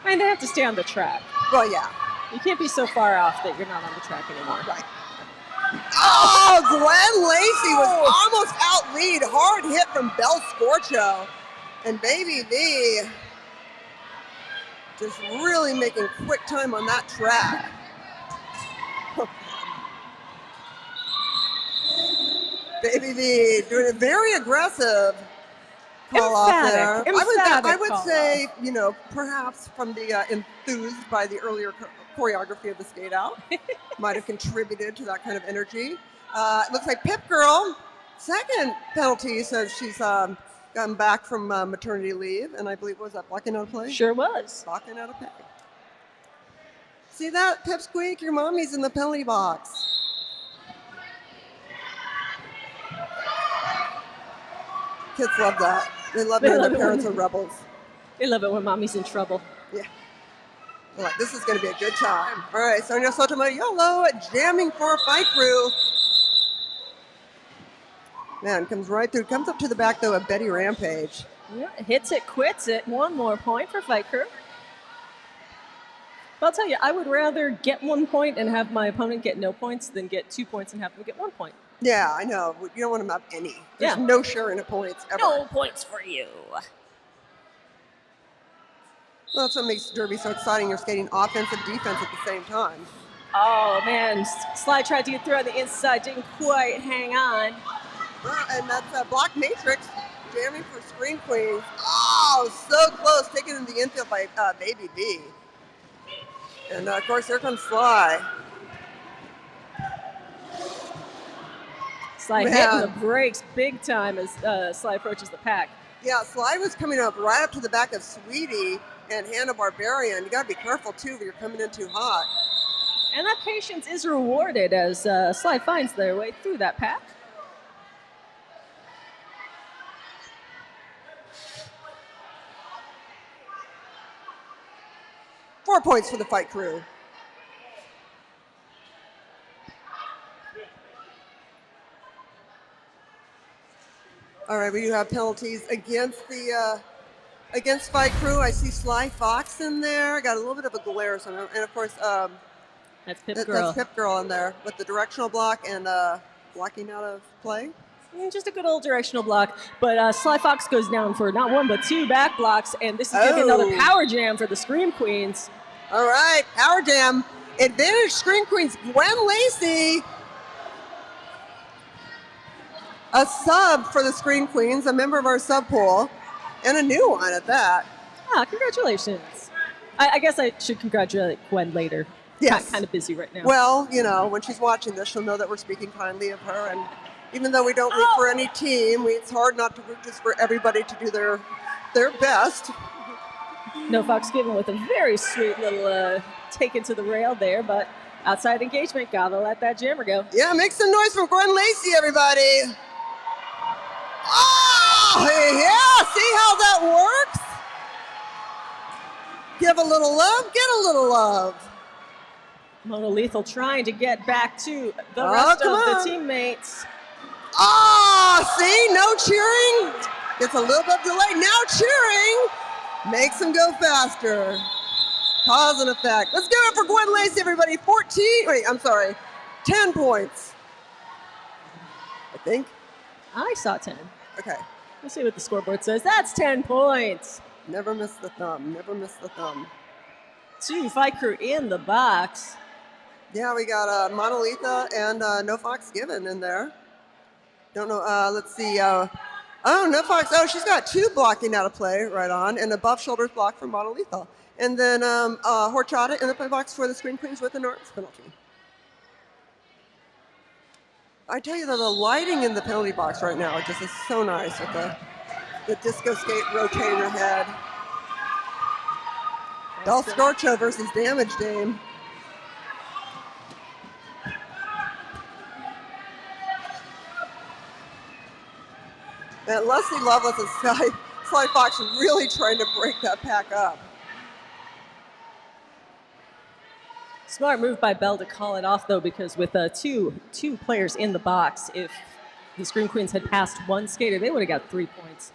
And they have to stay on the track. Well, yeah. You can't be so far off that you're not on the track anymore. Right. Oh, Gwen Lacey was almost out lead. Hard hit from Bell Scorcho. And Baby V just really making quick time on that track. Baby V doing a very aggressive call off there. I would say, you know, perhaps from the enthused by the earlier choreography of the skate out, might have contributed to that kind of energy. It looks like Pip Girl, second penalty, says she's gotten back from maternity leave, and I believe, was that blocking out of play? Sure was. Blocking out of play. See that, Pip Squeak? Your mommy's in the penalty box. Kids love that. They love it when their parents are rebels. They love it when mommy's in trouble. Yeah. They're like, this is going to be a good time. All right, Sonia Sotomayor jamming for Fight Crew. Man, comes right through. Comes up to the back, though, of Betty Rampage. Yeah, hits it, quits it. One more point for Fight Crew. But I'll tell you, I would rather get 1 point and have my opponent get no points than get 2 points and have them get 1 point. Yeah, I know. You don't want them to have any. There's no sharing of points ever. No points for you. Well, that's what makes Derby so exciting. You're skating offense and defense at the same time. Oh, man. Slide tried to get through on the inside. Didn't quite hang on. And that's Block Matrix jamming for Screen Queens. Oh, so close. Taken in the infield by Baby B. And, of course, here comes Sly. Sly hitting the brakes big time as Sly approaches the pack. Yeah, Sly was coming up right up to the back of Sweetie and Hannah Barbarian. You got to be careful, too, if you're coming in too hot. And that patience is rewarded as Sly finds their way through that pack. Four points for the Fight Crew. All right, we do have penalties against the against Fight Crew. I see Sly Fox in there. Got a little bit of a glare, so and of course that's Pip Girl. That's Pip Girl in there with the directional block and blocking out of play. Just a good old directional block, but Sly Fox goes down for not one but two back blocks, and this is going to be another power jam for the Scream Queens. All right, power jam. Advantage Scream Queens. Gwen Lacey. A sub for the Scream Queens, a member of our sub pool, and a new one at that. Ah, congratulations. I guess I should congratulate Gwen later. Yes. Kind of busy right now. Well, you know, when she's watching this, she'll know that we're speaking kindly of her, and Even though we don't root for any team, it's hard not to root just for everybody to do their best. No Fox given with a very sweet little take into the rail there, but outside engagement, gotta let that jammer go. Yeah, make some noise for Gwen Lacey, everybody. Oh, yeah, see how that works? Give a little love, get a little love. Monolethal trying to get back to the rest of the teammates. Ah, see, no cheering. Gets a little bit of delay. Now cheering makes them go faster. Cause and effect. Let's give it for Gwen Lacey, everybody. 10 points. I think. I saw 10. Okay. Let's see what the scoreboard says. That's 10 points. Never miss the thumb. Never miss the thumb. 2 fight crew in the box. Yeah, we got Monolitha and No Fox Given in there. Don't know. Let's see. No Fox. Oh, she's got 2 blocking out of play right on, and a buff shoulders block from Monolitha. And then Horchata in the play box for the Screen Queens with an arms penalty. I tell you that the lighting in the penalty box right now just is so nice with the disco skate rotating her head. Del Scorcho versus Damage Dame. And Leslie Lovelace and Sly Fox really trying to break that pack up. Smart move by Bell to call it off, though, because with two players in the box, if the Scream Queens had passed one skater, they would have got 3 points.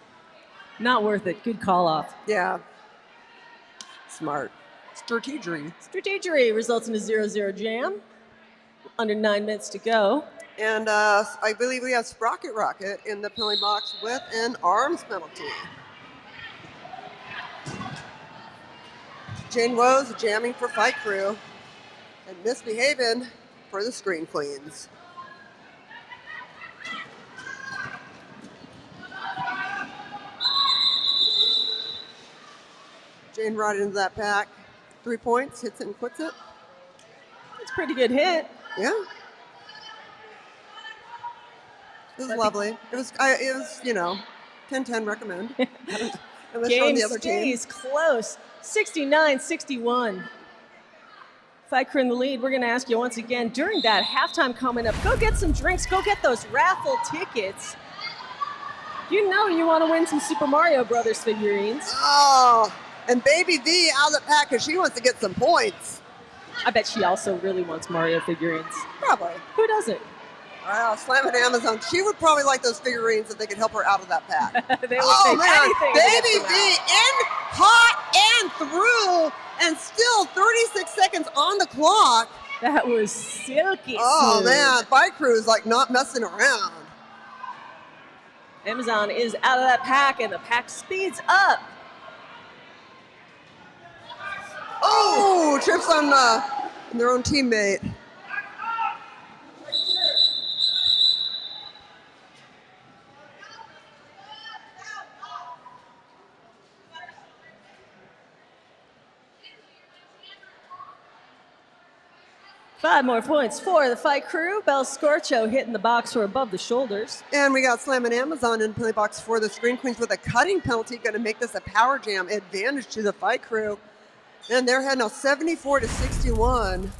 Not worth it. Good call off. Yeah. Smart. Strategery results in a 0-0 jam. Under 9 minutes to go. And I believe we have Sprocket Rocket in the penalty box with an arms penalty. Jane Woes jamming for Fight Crew. And misbehaving for the Screen Queens. Jane right into that pack. 3 points, hits it and quits it. It's a pretty good hit. Yeah. It was lovely. It was 10-10 recommend. Game stays close. 69-61. Fight Crew in the lead. We're going to ask you once again, during that halftime coming up, go get some drinks, go get those raffle tickets. You know you want to win some Super Mario Brothers figurines. Oh, and Baby V out of the pack because she wants to get some points. I bet she also really wants Mario figurines. Probably. Who doesn't? Wow, slamming Amazon. She would probably like those figurines if they could help her out of that pack. They would take anything. Baby V in, hot, and through. And still 36 seconds on the clock. That was silky Oh, smooth. man. Fight Crew is like not messing around. Amazon is out of that pack, and the pack speeds up. Oh, trips on their own teammate. Five more points for the Fight Crew. Bell Scorcho hitting the box for above the shoulders. And we got Slam and Amazon in the penalty box for the Screen Queens with a cutting penalty, going to make this a power jam advantage to the Fight Crew. And they're heading now 74-61.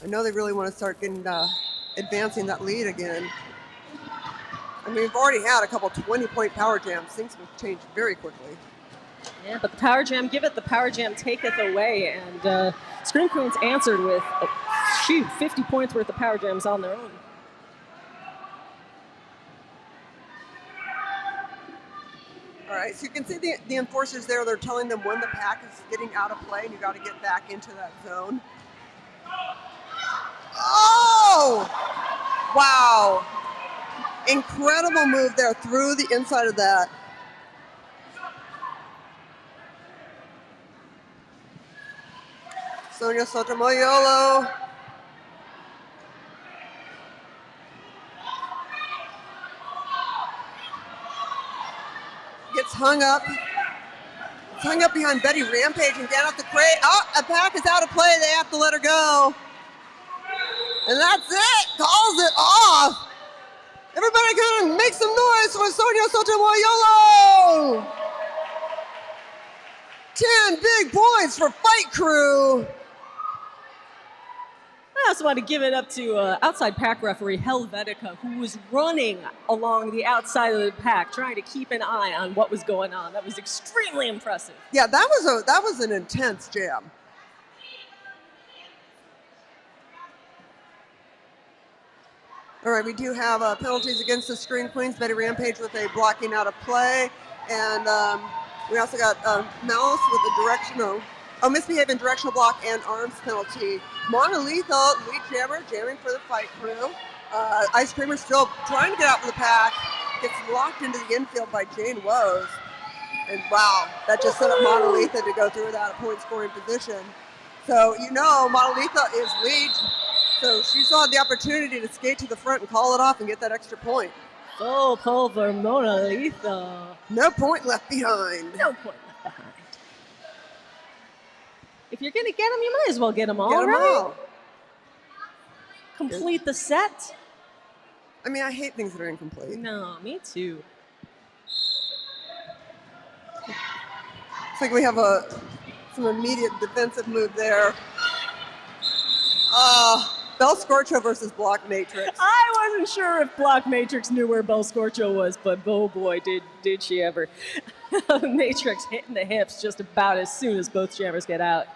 I know they really want to start getting advancing that lead again. I mean, we've already had a couple 20-point power jams. Things have changed very quickly. Yeah, but the power jam giveth, the power jam taketh away. And Scream Queens answered with, 50 points worth of power jams on their own. All right, so you can see the enforcers there. They're telling them when the pack is getting out of play and you got to get back into that zone. Oh! Wow. Incredible move there through the inside of that. Sonia Sotomayor. Gets hung up. It's hung up behind Betty Rampage and down off the crate. Oh, a pack is out of play. They have to let her go. And that's it. Calls it off. Everybody come and make some noise for Sonia Sotomayor. 10 big points for Fight Crew. I also want to give it up to outside pack referee Helvetica, who was running along the outside of the pack, trying to keep an eye on what was going on. That was extremely impressive. Yeah, that was an intense jam. All right, we do have penalties against the Screen Queens. Betty Rampage with a blocking out of play. And we also got Malice with a directional, misbehaving directional block and arms penalty. Mona Lethal, lead jammer, jamming for the Fight Crew. Ice Creamer still trying to get out of the pack. Gets locked into the infield by Jane Woes. And wow, that just set up Mona Lethal to go through without a point scoring position. So, Mona Lethal is lead. So she still had the opportunity to skate to the front and call it off and get that extra point. Full pull for Mona Lethal. No point left behind. No point left behind. If you're going to get them, you might as well get them all, Get 'em right? all. Complete the set. I mean, I hate things that are incomplete. No, me too. Looks like we have some immediate defensive move there. Bell Scorcho versus Block Matrix. I wasn't sure if Block Matrix knew where Bell Scorcho was, but oh boy, did she ever. Matrix hitting the hips just about as soon as both jammers get out.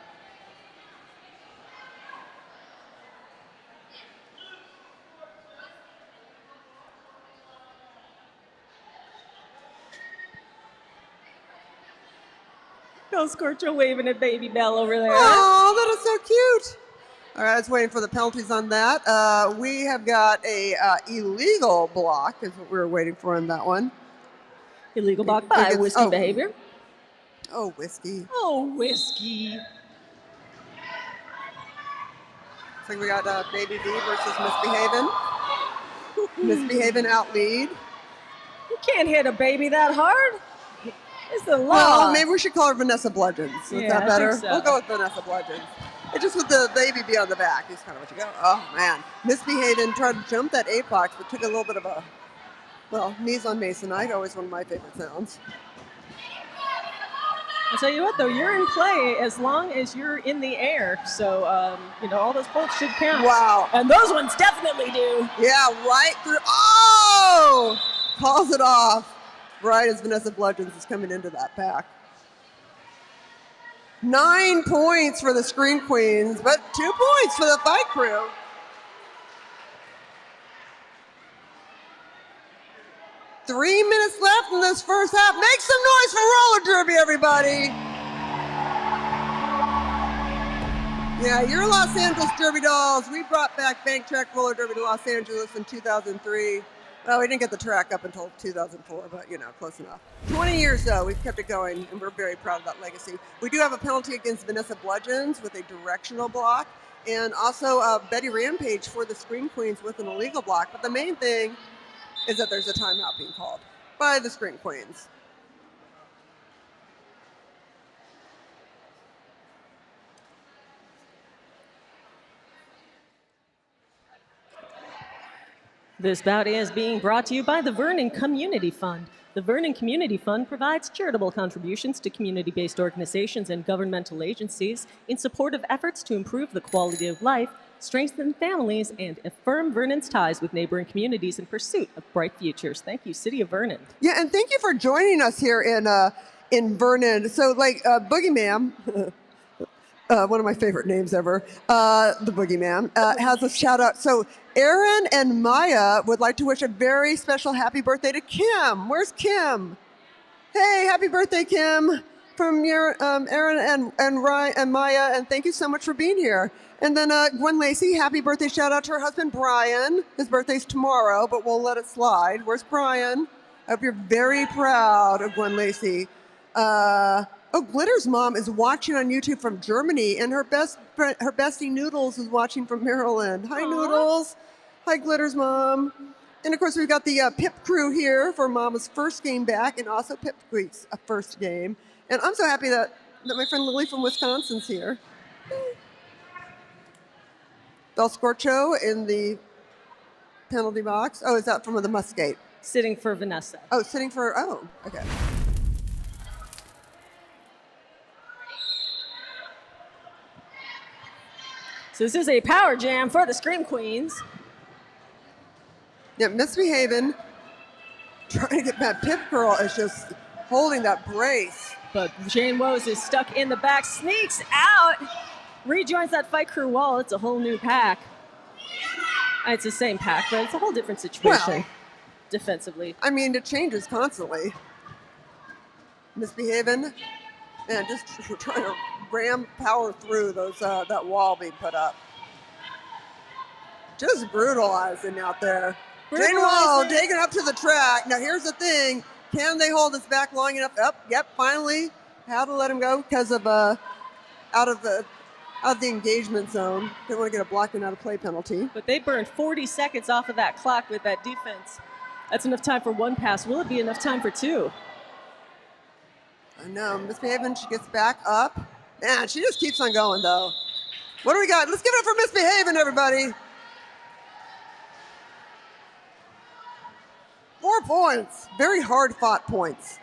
Bell Scorcho waving at Baby Bell over there. Oh, that is so cute. All right, I was waiting for the penalties on that. We have got a illegal block is what we were waiting for in that one. Illegal block by Whiskey behavior. Oh, Whiskey. Oh, Whiskey. Looks like we got Baby B versus Misbehavin'. Misbehavin' out lead. You can't hit a baby that hard. It's the law. Well, maybe we should call her Vanessa Bludgeons. Is Yeah, that better? I think so. We'll go with Vanessa Bludgeons. And just with the Baby B on the back is kind of what you go. Oh, man. Misbehavin' tried to jump that 8-box, but took a little bit of a, knees on Masonite, always one of my favorite sounds. I'll tell you what, though, you're in play as long as you're in the air. So, all those bolts should count. Wow. And those ones definitely do. Yeah, right through. Oh! Calls it off. Right as Vanessa Bludgeons is coming into that pack. 9 points for the Screen Queens, but 2 points for the Fight Crew. Three minutes left in this first half. Make some noise for roller derby, everybody. Yeah, you're Los Angeles Derby Dolls. We brought back Bank Track Roller Derby to Los Angeles in 2003. Well, we didn't get the track up until 2004, but, close enough. 20 years, though, we've kept it going, and we're very proud of that legacy. We do have a penalty against Vanessa Bludgeons with a directional block, and also Betty Rampage for the Screen Queens with an illegal block. But the main thing is that there's a timeout being called by the Screen Queens. This bout is being brought to you by the Vernon Community Fund. The Vernon Community Fund provides charitable contributions to community-based organizations and governmental agencies in support of efforts to improve the quality of life, strengthen families, and affirm Vernon's ties with neighboring communities in pursuit of bright futures. Thank you, City of Vernon. Yeah, and thank you for joining us here in Vernon. So, Boogeyman, one of my favorite names ever, the Boogeyman, has a shout out. So Aaron and Maya would like to wish a very special happy birthday to Kim. Where's Kim? Hey, happy birthday, Kim, from your Aaron and Ryan and Maya, and thank you so much for being here. And then Gwen Lacey, happy birthday shout out to her husband, Brian. His birthday's tomorrow, but we'll let it slide. Where's Brian? I hope you're very proud of Gwen Lacey. Glitter's mom is watching on YouTube from Germany, and her bestie Noodles is watching from Maryland. Hi, Aww. Noodles. Hi, Glitter's mom. And of course, we've got the Pip crew here for Mama's first game back, and also Pip Squeak's first game. And I'm so happy that my friend Lily from Wisconsin's here. Bell Scorcho in the penalty box. Oh, is that from the Muscate? Sitting for Vanessa. Oh, sitting for, oh, okay. So this is a power jam for the Scream Queens. Yeah, Misbehaving, trying to get that Pip Girl is just holding that brace. But Jane Woes is stuck in the back, sneaks out, rejoins that Fight Crew wall. It's a whole new pack. It's the same pack, but it's a whole different situation Well, defensively. I mean, it changes constantly. Misbehaving, and just trying to ram power through those that wall being put up. Just brutalizing out there. Jane Wall taking it up to the track. Now here's the thing: can they hold us back long enough? Yep. Finally, had to let him go because of out of the engagement zone. Didn't want to get a blocking out of play penalty. But they burned 40 seconds off of that clock with that defense. That's enough time for one pass. Will it be enough time for two? I know. Misbehaving, she gets back up. Man, she just keeps on going, though. What do we got? Let's give it up for Misbehaving, everybody. 4 points. Very hard-fought points.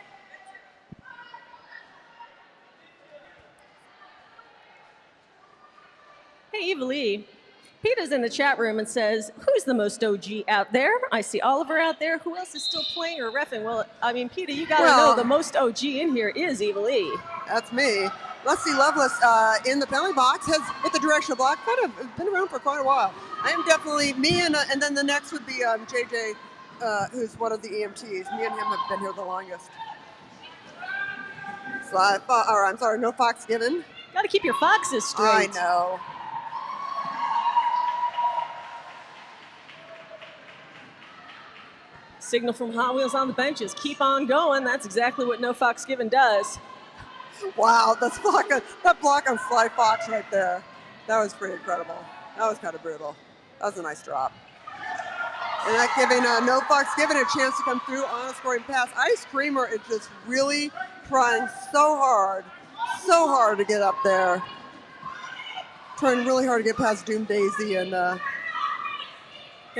Hey, Eva Lee. Peter's in the chat room and says, who's the most OG out there? I see Oliver out there. Who else is still playing or reffing? Well, I mean, Peter, you got to know the most OG in here is Eva Lee. That's me. Leslie Lovelace in the penalty box has, with the directional block, kind of been around for quite a while. I am definitely me, and then the next would be JJ, who's one of the EMTs. Me and him have been here the longest. So I'm sorry, no fox given. Got to keep your foxes straight. I know. Signal from Hot Wheels on the benches. Keep on going. That's exactly what No Fox Given does. Wow, that block on Sly Fox right there. That was pretty incredible. That was kind of brutal. That was a nice drop. And that giving No Fox Given a chance to come through on a scoring pass. Ice Creamer is just really trying so hard to get up there. Trying really hard to get past Doom Daisy and Yeah,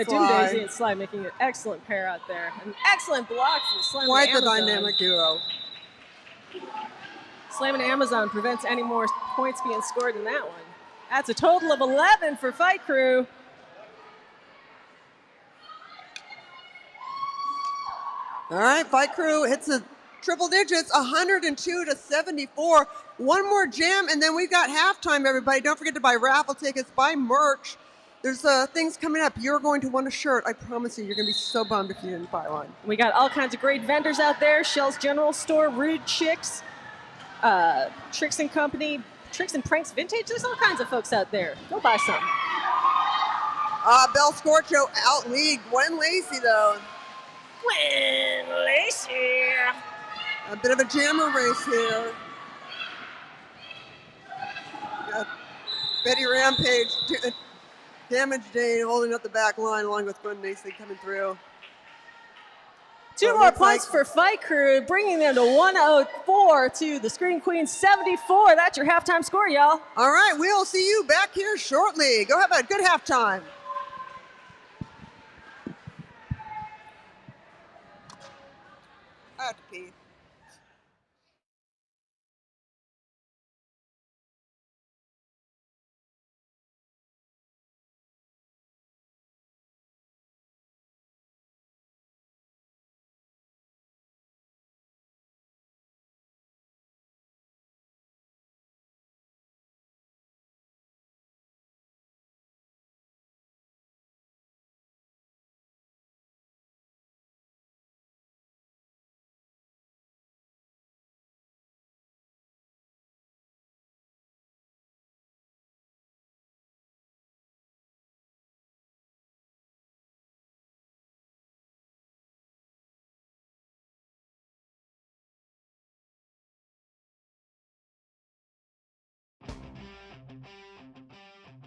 Doom Daisy and Sly making an excellent pair out there. An excellent block from Slam quite and the Amazon. dynamic duo. Slam and Amazon prevents any more points being scored in that one. That's a total of 11 for Fight Crew. All right, Fight Crew hits the triple digits, 102-74. One more jam, and then we've got halftime, everybody. Don't forget to buy raffle tickets, buy merch. There's things coming up. You're going to want a shirt. I promise you, you're going to be so bummed if you didn't buy one. We got all kinds of great vendors out there. Shell's General Store, Rude Chicks, Tricks and Company, Tricks and Pranks Vintage. There's all kinds of folks out there. Go buy some. Bell Scorcho out lead Gwen Lacey, though. Gwen Lacey. A bit of a jammer race here. Got Betty Rampage, Damage Dane holding up the back line along with Gwen Lacey coming through. Two more points for Fight Crew, bringing them to 104 to the Scream Queens 74. That's your halftime score, y'all. All right, we'll see you back here shortly. Go have a good halftime. I have to pee.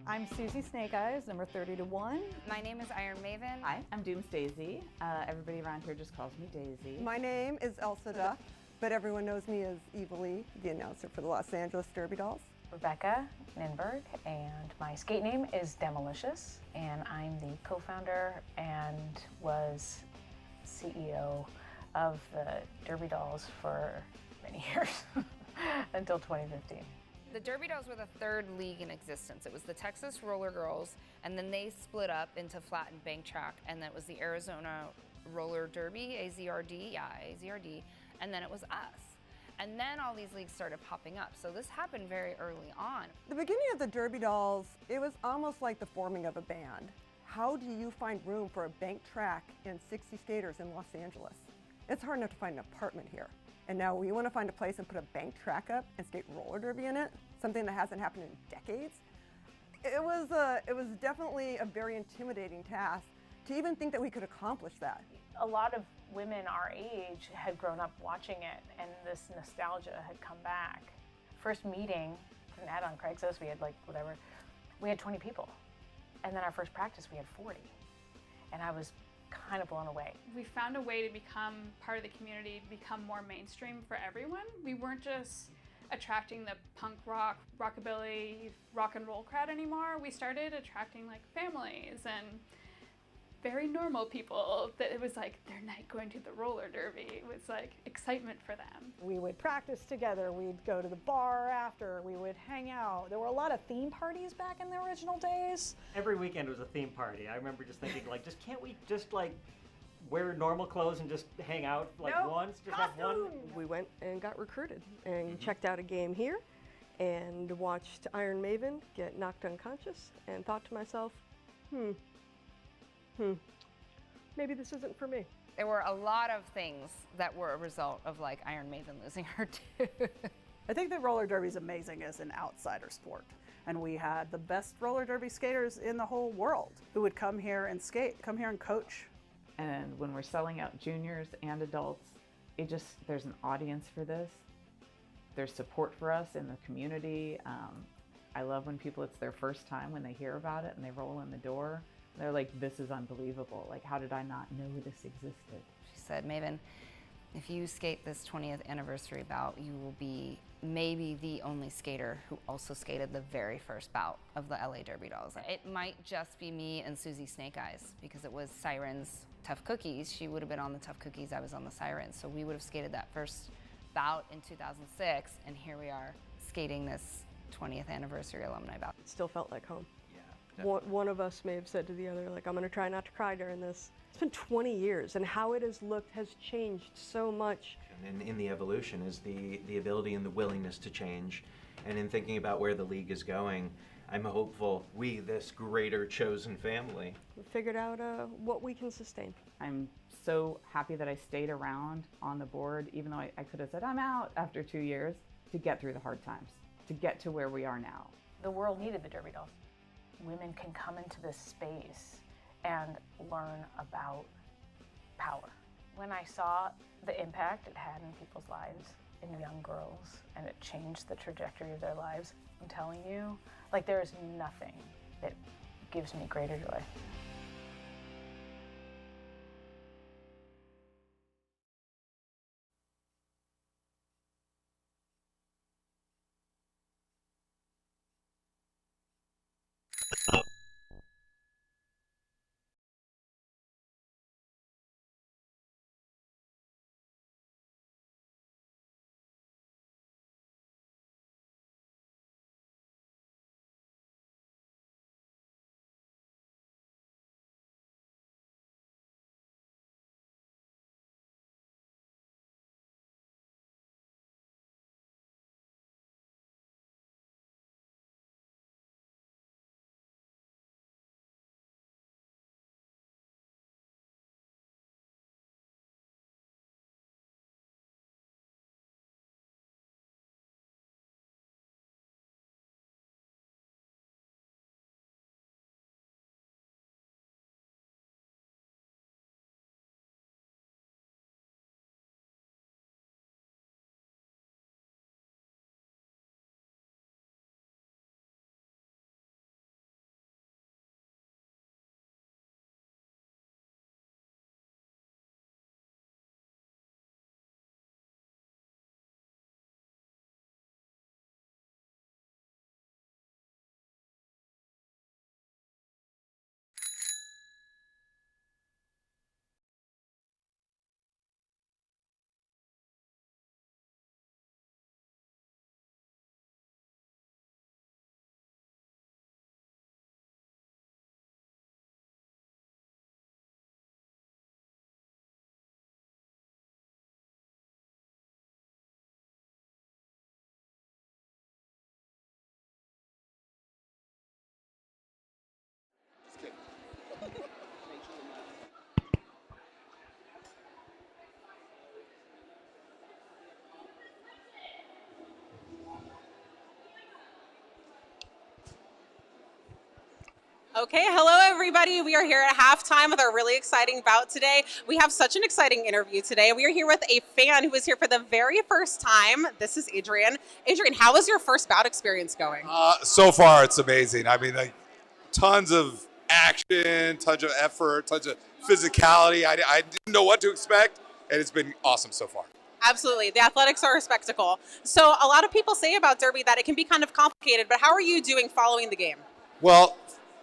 I'm Susie Snake Eyes, number 30-1. My name is Iron Maven. Hi, I'm Dooms Daisy. Everybody around here just calls me Daisy. My name is Elsa Duff, but everyone knows me as Eva Lee, the announcer for the Los Angeles Derby Dolls. Rebecca Ninberg, and my skate name is Demolicious, and I'm the co-founder and was CEO of the Derby Dolls for many years, until 2015. The Derby Dolls were the third league in existence. It was the Texas Roller Girls, and then they split up into flat and bank track, and that was the Arizona Roller Derby, AZRD, AZRD, and then it was us. And then all these leagues started popping up. So this happened very early on. The beginning of the Derby Dolls, it was almost like the forming of a band. How do you find room for a bank track and 60 skaters in Los Angeles? It's hard enough to find an apartment here. And now we want to find a place and put a bank track up and skate roller derby in it, something that hasn't happened in decades. It was definitely a very intimidating task to even think that we could accomplish that. A lot of women our age had grown up watching it, and this nostalgia had come back. First meeting, an ad on Craigslist, we had we had 20 people. And then our first practice, we had 40. And I was kind of blown away. We found a way to become part of the community, become more mainstream for everyone. We weren't just attracting the punk rock, rockabilly, rock and roll crowd anymore. We started attracting like families and very normal people that it was like their night going to the roller derby. It was like excitement for them. We would practice together, we'd go to the bar after, we would hang out. There were a lot of theme parties back in the original days. Every weekend was a theme party. I remember just thinking like, can't we just like wear normal clothes and just hang out like once? Just have one? We went and got recruited and checked out a game here and watched Iron Maven get knocked unconscious and thought to myself, maybe this isn't for me. There were a lot of things that were a result of like Iron Maven losing her tooth. I think that roller derby is amazing as an outsider sport. And we had the best roller derby skaters in the whole world who would come here and skate, come here and coach. And when we're selling out juniors and adults, there's an audience for this. There's support for us in the community. I love when it's their first time when they hear about it and they roll in the door. They're like, this is unbelievable. Like, how did I not know this existed? She said, Maven, if you skate this 20th anniversary bout, you will be maybe the only skater who also skated the very first bout of the LA Derby Dolls. It might just be me and Susie Snake Eyes because it was Siren's Tough Cookies. She would have been on the Tough Cookies, I was on the Sirens. So we would have skated that first bout in 2006, and here we are skating this 20th anniversary alumni bout. It still felt like home. One of us may have said to the other, like, I'm going to try not to cry during this. It's been 20 years, and how it has looked has changed so much. And in the evolution is the ability and the willingness to change. And in thinking about where the league is going, I'm hopeful we, this greater chosen family, figured out what we can sustain. I'm so happy that I stayed around on the board, even though I could have said I'm out after 2 years, to get through the hard times, to get to where we are now. The world needed the Derby Dolls. Women can come into this space and learn about power. When I saw the impact it had in people's lives, in young girls, and it changed the trajectory of their lives, I'm telling you, like, there is nothing that gives me greater joy. Okay, hello everybody. We are here at halftime with our really exciting bout today. We have such an exciting interview today. We are here with a fan who is here for the very first time. This is Adrian. Adrian, how was your first bout experience going? So far, it's amazing. I mean, like, tons of action, tons of effort, tons of physicality. I didn't know what to expect, and it's been awesome so far. Absolutely. The athletics are a spectacle. So a lot of people say about Derby that it can be kind of complicated, but how are you doing following the game? Well,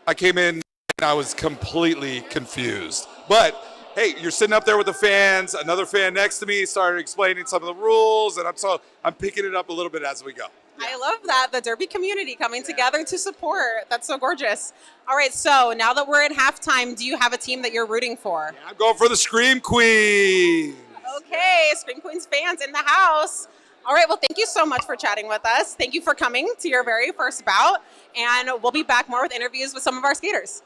I came in and I was completely confused. But hey, you're sitting up there with the fans. Another fan next to me started explaining some of the rules, and I'm picking it up a little bit as we go. I love that, the Derby community coming together to support. That's so gorgeous. All right, so now that we're at halftime, do you have a team that you're rooting for? I'm going for the Scream Queen. Okay, Scream Queens fans in the house. All right, well, thank you so much for chatting with us. Thank you for coming to your very first bout, and we'll be back more with interviews with some of our skaters.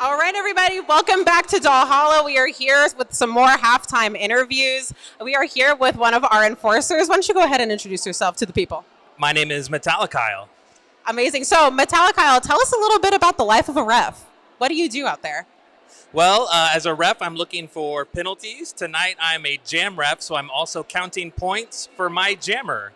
All right, everybody, welcome back to Doll Hollow. We are here with some more halftime interviews. We are here with one of our enforcers. Why don't you go ahead and introduce yourself to the people? My name is Metallicile. Amazing. So, Metallicile, tell us a little bit about the life of a ref. What do you do out there? Well, as a ref, I'm looking for penalties. Tonight, I'm a jam ref, so I'm also counting points for my jammer.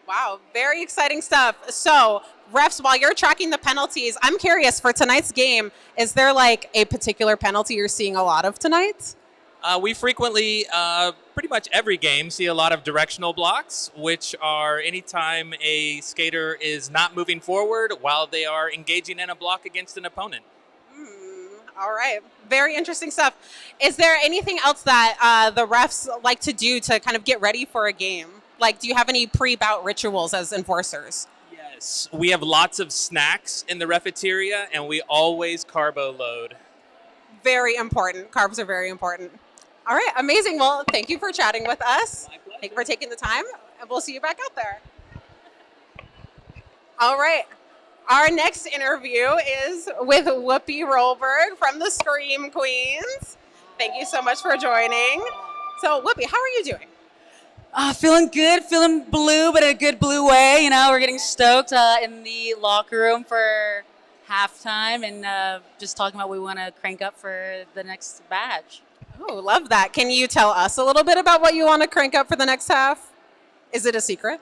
Wow, very exciting stuff. So, refs, while you're tracking the penalties, I'm curious, for tonight's game, is there like a particular penalty you're seeing a lot of tonight? We frequently, pretty much every game, see a lot of directional blocks, which are anytime a skater is not moving forward while they are engaging in a block against an opponent. All right. Very interesting stuff. Is there anything else that the refs like to do to kind of get ready for a game? Like, do you have any pre-bout rituals as enforcers? Yes, we have lots of snacks in the refeteria, and we always carbo load. Very important. Carbs are very important. All right, amazing. Well, thank you for chatting with us. Thank you for taking the time, and we'll see you back out there. All right. Our next interview is with Whoopi Rollberg from the Scream Queens. Thank you so much for joining. So, Whoopi, how are you doing? Feeling good, feeling blue, but in a good blue way. You know, we're getting stoked in the locker room for halftime and just talking about what we want to crank up for the next batch. Oh, love that. Can you tell us a little bit about what you want to crank up for the next half? Is it a secret?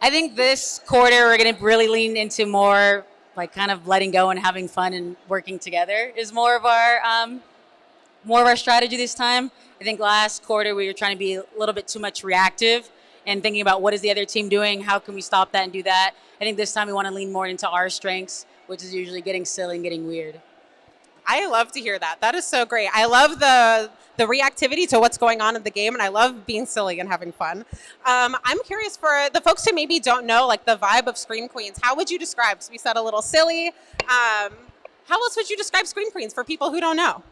I think this quarter we're going to really lean into more like kind of letting go and having fun and working together is more of our strategy this time. I think last quarter we were trying to be a little bit too much reactive and thinking about what is the other team doing, how can we stop that and do that. I think this time we want to lean more into our strengths, which is usually getting silly and getting weird. I love to hear that. That is so great. I love the reactivity to what's going on in the game, and I love being silly and having fun. I'm curious for the folks who maybe don't know, like the vibe of Scream Queens. How would you describe? So we said a little silly. How else would you describe Scream Queens for people who don't know?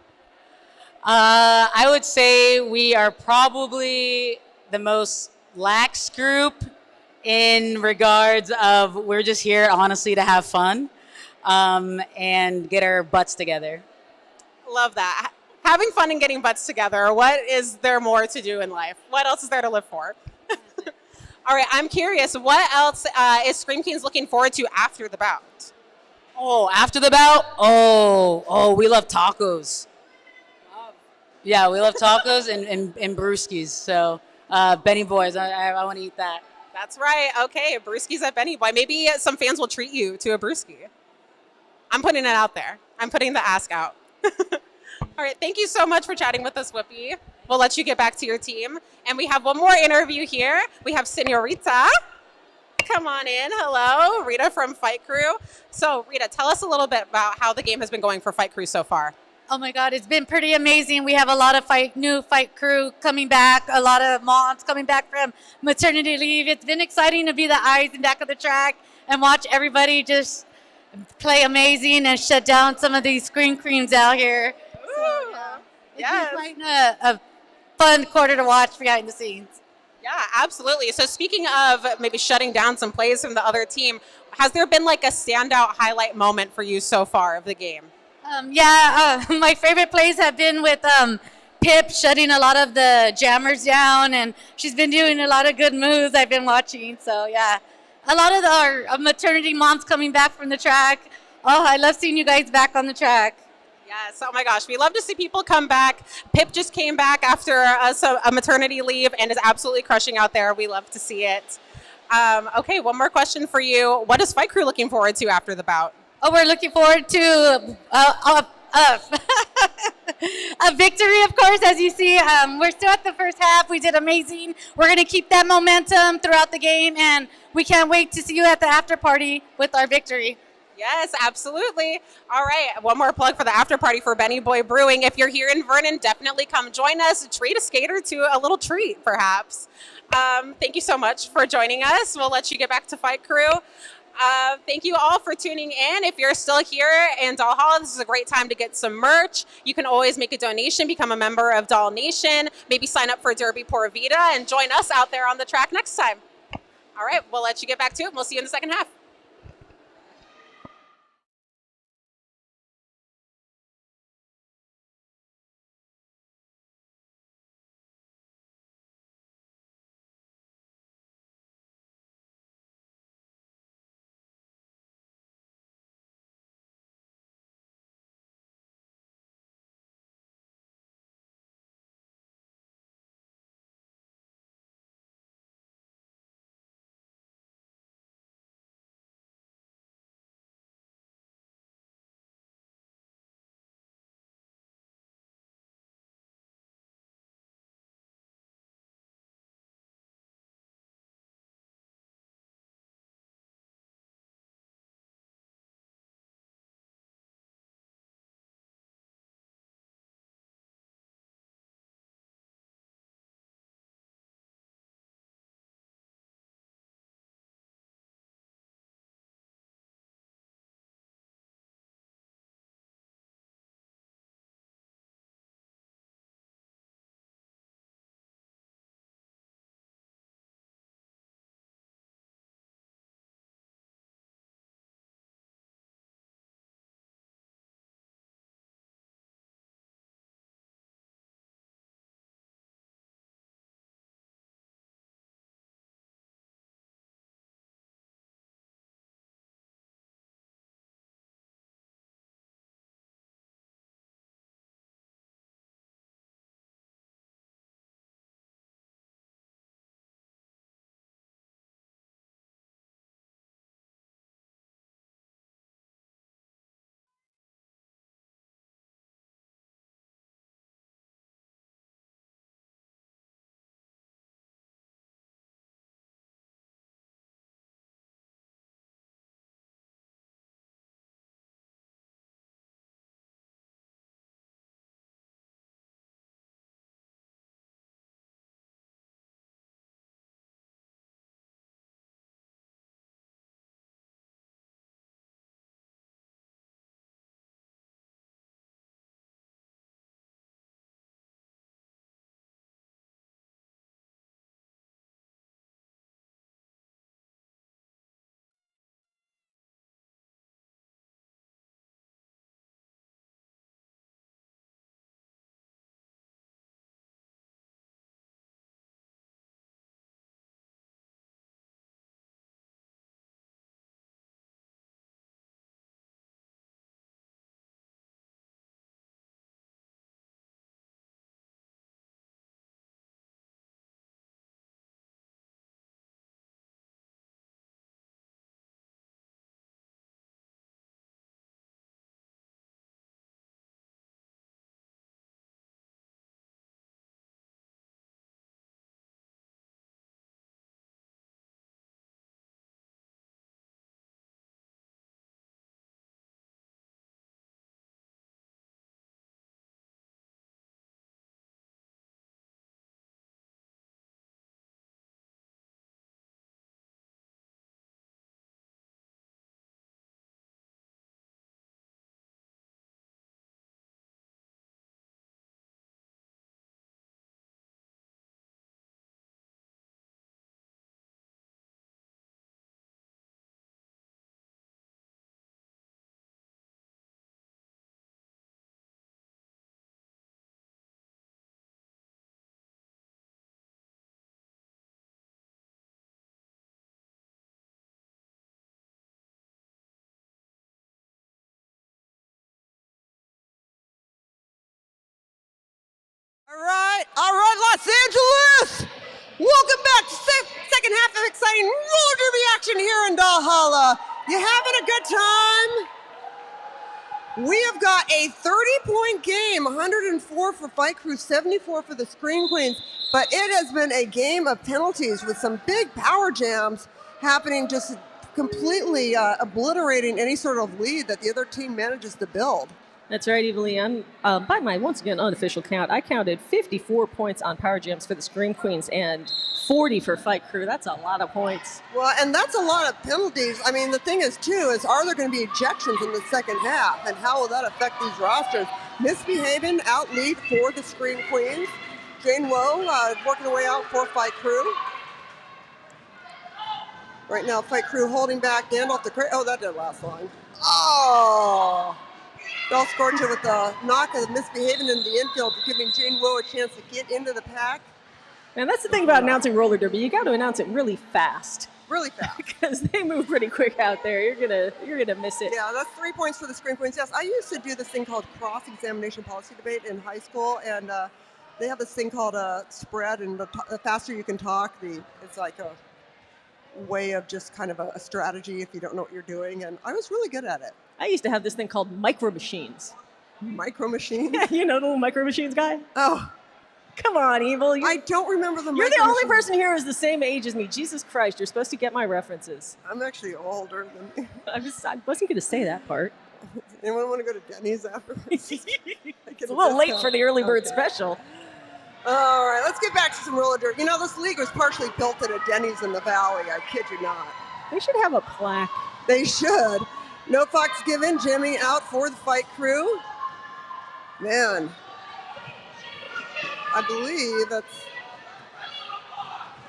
I would say we are probably the most lax group in regards of we're just here honestly to have fun and get our butts together. Love that. Having fun and getting butts together. What is there more to do in life? What else is there to live for? All right, I'm curious. What else is Scream Queens looking forward to after the bout? Oh, after the bout? Oh, we love tacos. Yeah, we love tacos and brewskis. So, Benny Boys, I want to eat that. That's right. Okay, brewskis at Benny Boy. Maybe some fans will treat you to a brewski. I'm putting it out there. I'm putting the ask out. All right, thank you so much for chatting with us, Whoopi. We'll let you get back to your team. And we have one more interview here. We have Senorita. Come on in. Hello, Rita from Fight Crew. So, Rita, tell us a little bit about how the game has been going for Fight Crew so far. Oh my God, it's been pretty amazing. We have a lot of new Fight Crew coming back, a lot of moms coming back from maternity leave. It's been exciting to be the eyes in back of the track and watch everybody just play amazing and shut down some of these Scream Queens out here. So, yeah. It's been quite a fun quarter to watch behind the scenes. Yeah, absolutely. So speaking of maybe shutting down some plays from the other team, has there been like a standout highlight moment for you so far of the game? My favorite plays have been with Pip shutting a lot of the jammers down, and she's been doing a lot of good moves I've been watching. So, yeah, a lot of our maternity moms coming back from the track. Oh, I love seeing you guys back on the track. Yes, oh my gosh, we love to see people come back. Pip just came back after a maternity leave and is absolutely crushing out there. We love to see it. Okay, one more question for you. What is Fight Crew looking forward to after the bout? Oh, we're looking forward to a victory, of course, as you see. We're still at the first half. We did amazing. We're going to keep that momentum throughout the game, and we can't wait to see you at the after party with our victory. Yes, absolutely. All right, one more plug for the after party for Benny Boy Brewing. If you're here in Vernon, definitely come join us. Treat a skater to a little treat, perhaps. Thank you so much for joining us. We'll let you get back to Fight Crew. Thank you all for tuning in. If you're still here in Doll Hall, this is a great time to get some merch. You can always make a donation, become a member of Doll Nation, maybe sign up for Derby Por Vida, and join us out there on the track next time. All right, we'll let you get back to it, and we'll see you in the second half. Los Angeles! Welcome back to second half of exciting roller derby action here in Valhalla. You having a good time? We have got a 30-point game, 104 for Fight Crew, 74 for the Scream Queens, but it has been a game of penalties with some big power jams happening, just completely obliterating any sort of lead that the other team manages to build. That's right, Evelyn. By my, once again, unofficial count, I counted 54 points on power jams for the Scream Queens and 40 for Fight Crew. That's a lot of points. Well, and that's a lot of penalties. I mean, the thing is, too, is are there going to be ejections in the second half? And how will that affect these rosters? Misbehaving out lead for the Scream Queens. Jane Woe working her way out for Fight Crew. Right now, Fight Crew holding back Gandalf the crate. Oh, that didn't last long. Oh! Bell Scorcher with the knock of misbehaving in the infield, giving Jane Woe a chance to get into the pack. And that's the thing about announcing roller derby. You got to announce it really fast. Really fast. Because they move pretty quick out there. You're gonna miss it. Yeah, that's 3 points for the Scream Queens. Yes, I used to do this thing called cross-examination policy debate in high school, and they have this thing called a spread, and the faster you can talk, it's like a way of just kind of a strategy if you don't know what you're doing, and I was really good at it. I used to have this thing called micro machines. Micro machines? Yeah, you know the little micro machines guy? Oh. Come on, Evil. I don't remember the You're the only person here who's the same age as me. Jesus Christ, you're supposed to get my references. I'm actually older than you. I wasn't going to say that part. Anyone want to go to Denny's afterwards? It's a little late for the early bird special. All right, let's get back to some roller derby. You know, this league was partially built at a Denny's in the Valley. I kid you not. They should have a plaque. They should. No fucks given. Jimmy out for the Fight Crew. Man. I believe that's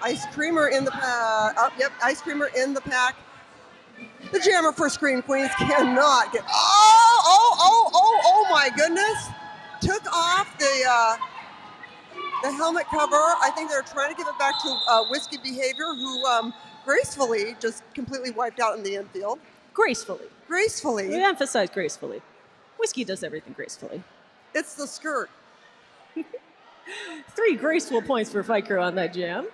Ice Creamer in the pack. Oh, yep, Ice Creamer in the pack. The jammer for Scream Queens cannot get. Oh my goodness. Took off the helmet cover. I think they're trying to give it back to Whiskey Behavior, who gracefully just completely wiped out in the infield. Gracefully. Gracefully. We emphasize gracefully. Whiskey does everything gracefully. It's the skirt. 3 graceful points for Fight Crew on that jam.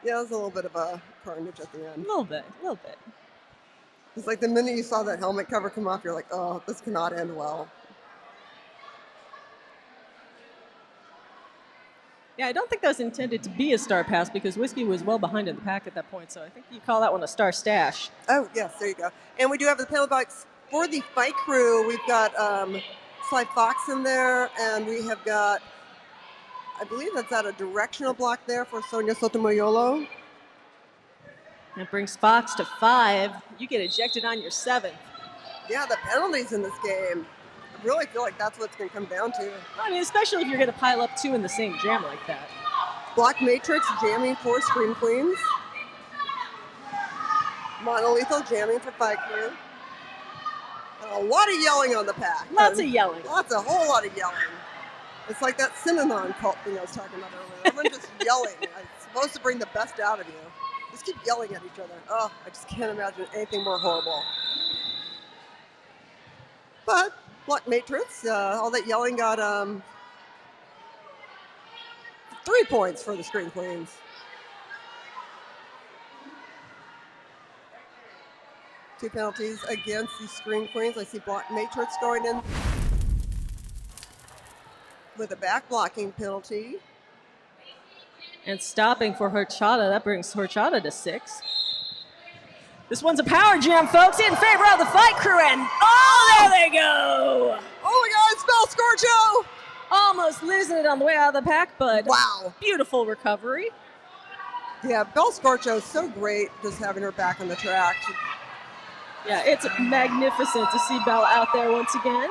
Yeah, it was a little bit of a carnage at the end. A little bit. It's like the minute you saw that helmet cover come off, you're like, oh, this cannot end well. Yeah, I don't think that was intended to be a star pass because Whiskey was well behind in the pack at that point, so I think you call that one a star stash. Oh, yes, there you go. And we do have the penalty box for the Fight Crew. We've got Sly Fox in there, and we have got, I believe that's at a directional block there for Sonia Sotomayor. That brings Fox to 5. You get ejected on your 7th. Yeah, the penalties in this game. I really feel like that's what it's going to come down to. I mean, especially if you're going to pile up 2 in the same jam like that. Block Matrix jamming for Scream Queens. Monolethal jamming for Fight Crew. And a lot of yelling on the pack. Lots of yelling. A whole lot of yelling. It's like that Synanon cult thing I was talking about earlier. Everyone just yelling. It's supposed to bring the best out of you. Just keep yelling at each other. Oh, I just can't imagine anything more horrible. But Block Matrix, all that yelling got 3 points for the Scream Queens. Two penalties against the Scream Queens. I see Block Matrix going in with a back blocking penalty. And stopping for Horchata. That brings Horchata to 6. This one's a power jam, folks, in favor of the Fight Crew. And there they go. Oh my God, Spell Scorcho. Almost losing it on the way out of the pack, but wow, beautiful recovery. Yeah, Belle Scorcho is so great just having her back on the track. Yeah, it's magnificent to see Belle out there once again.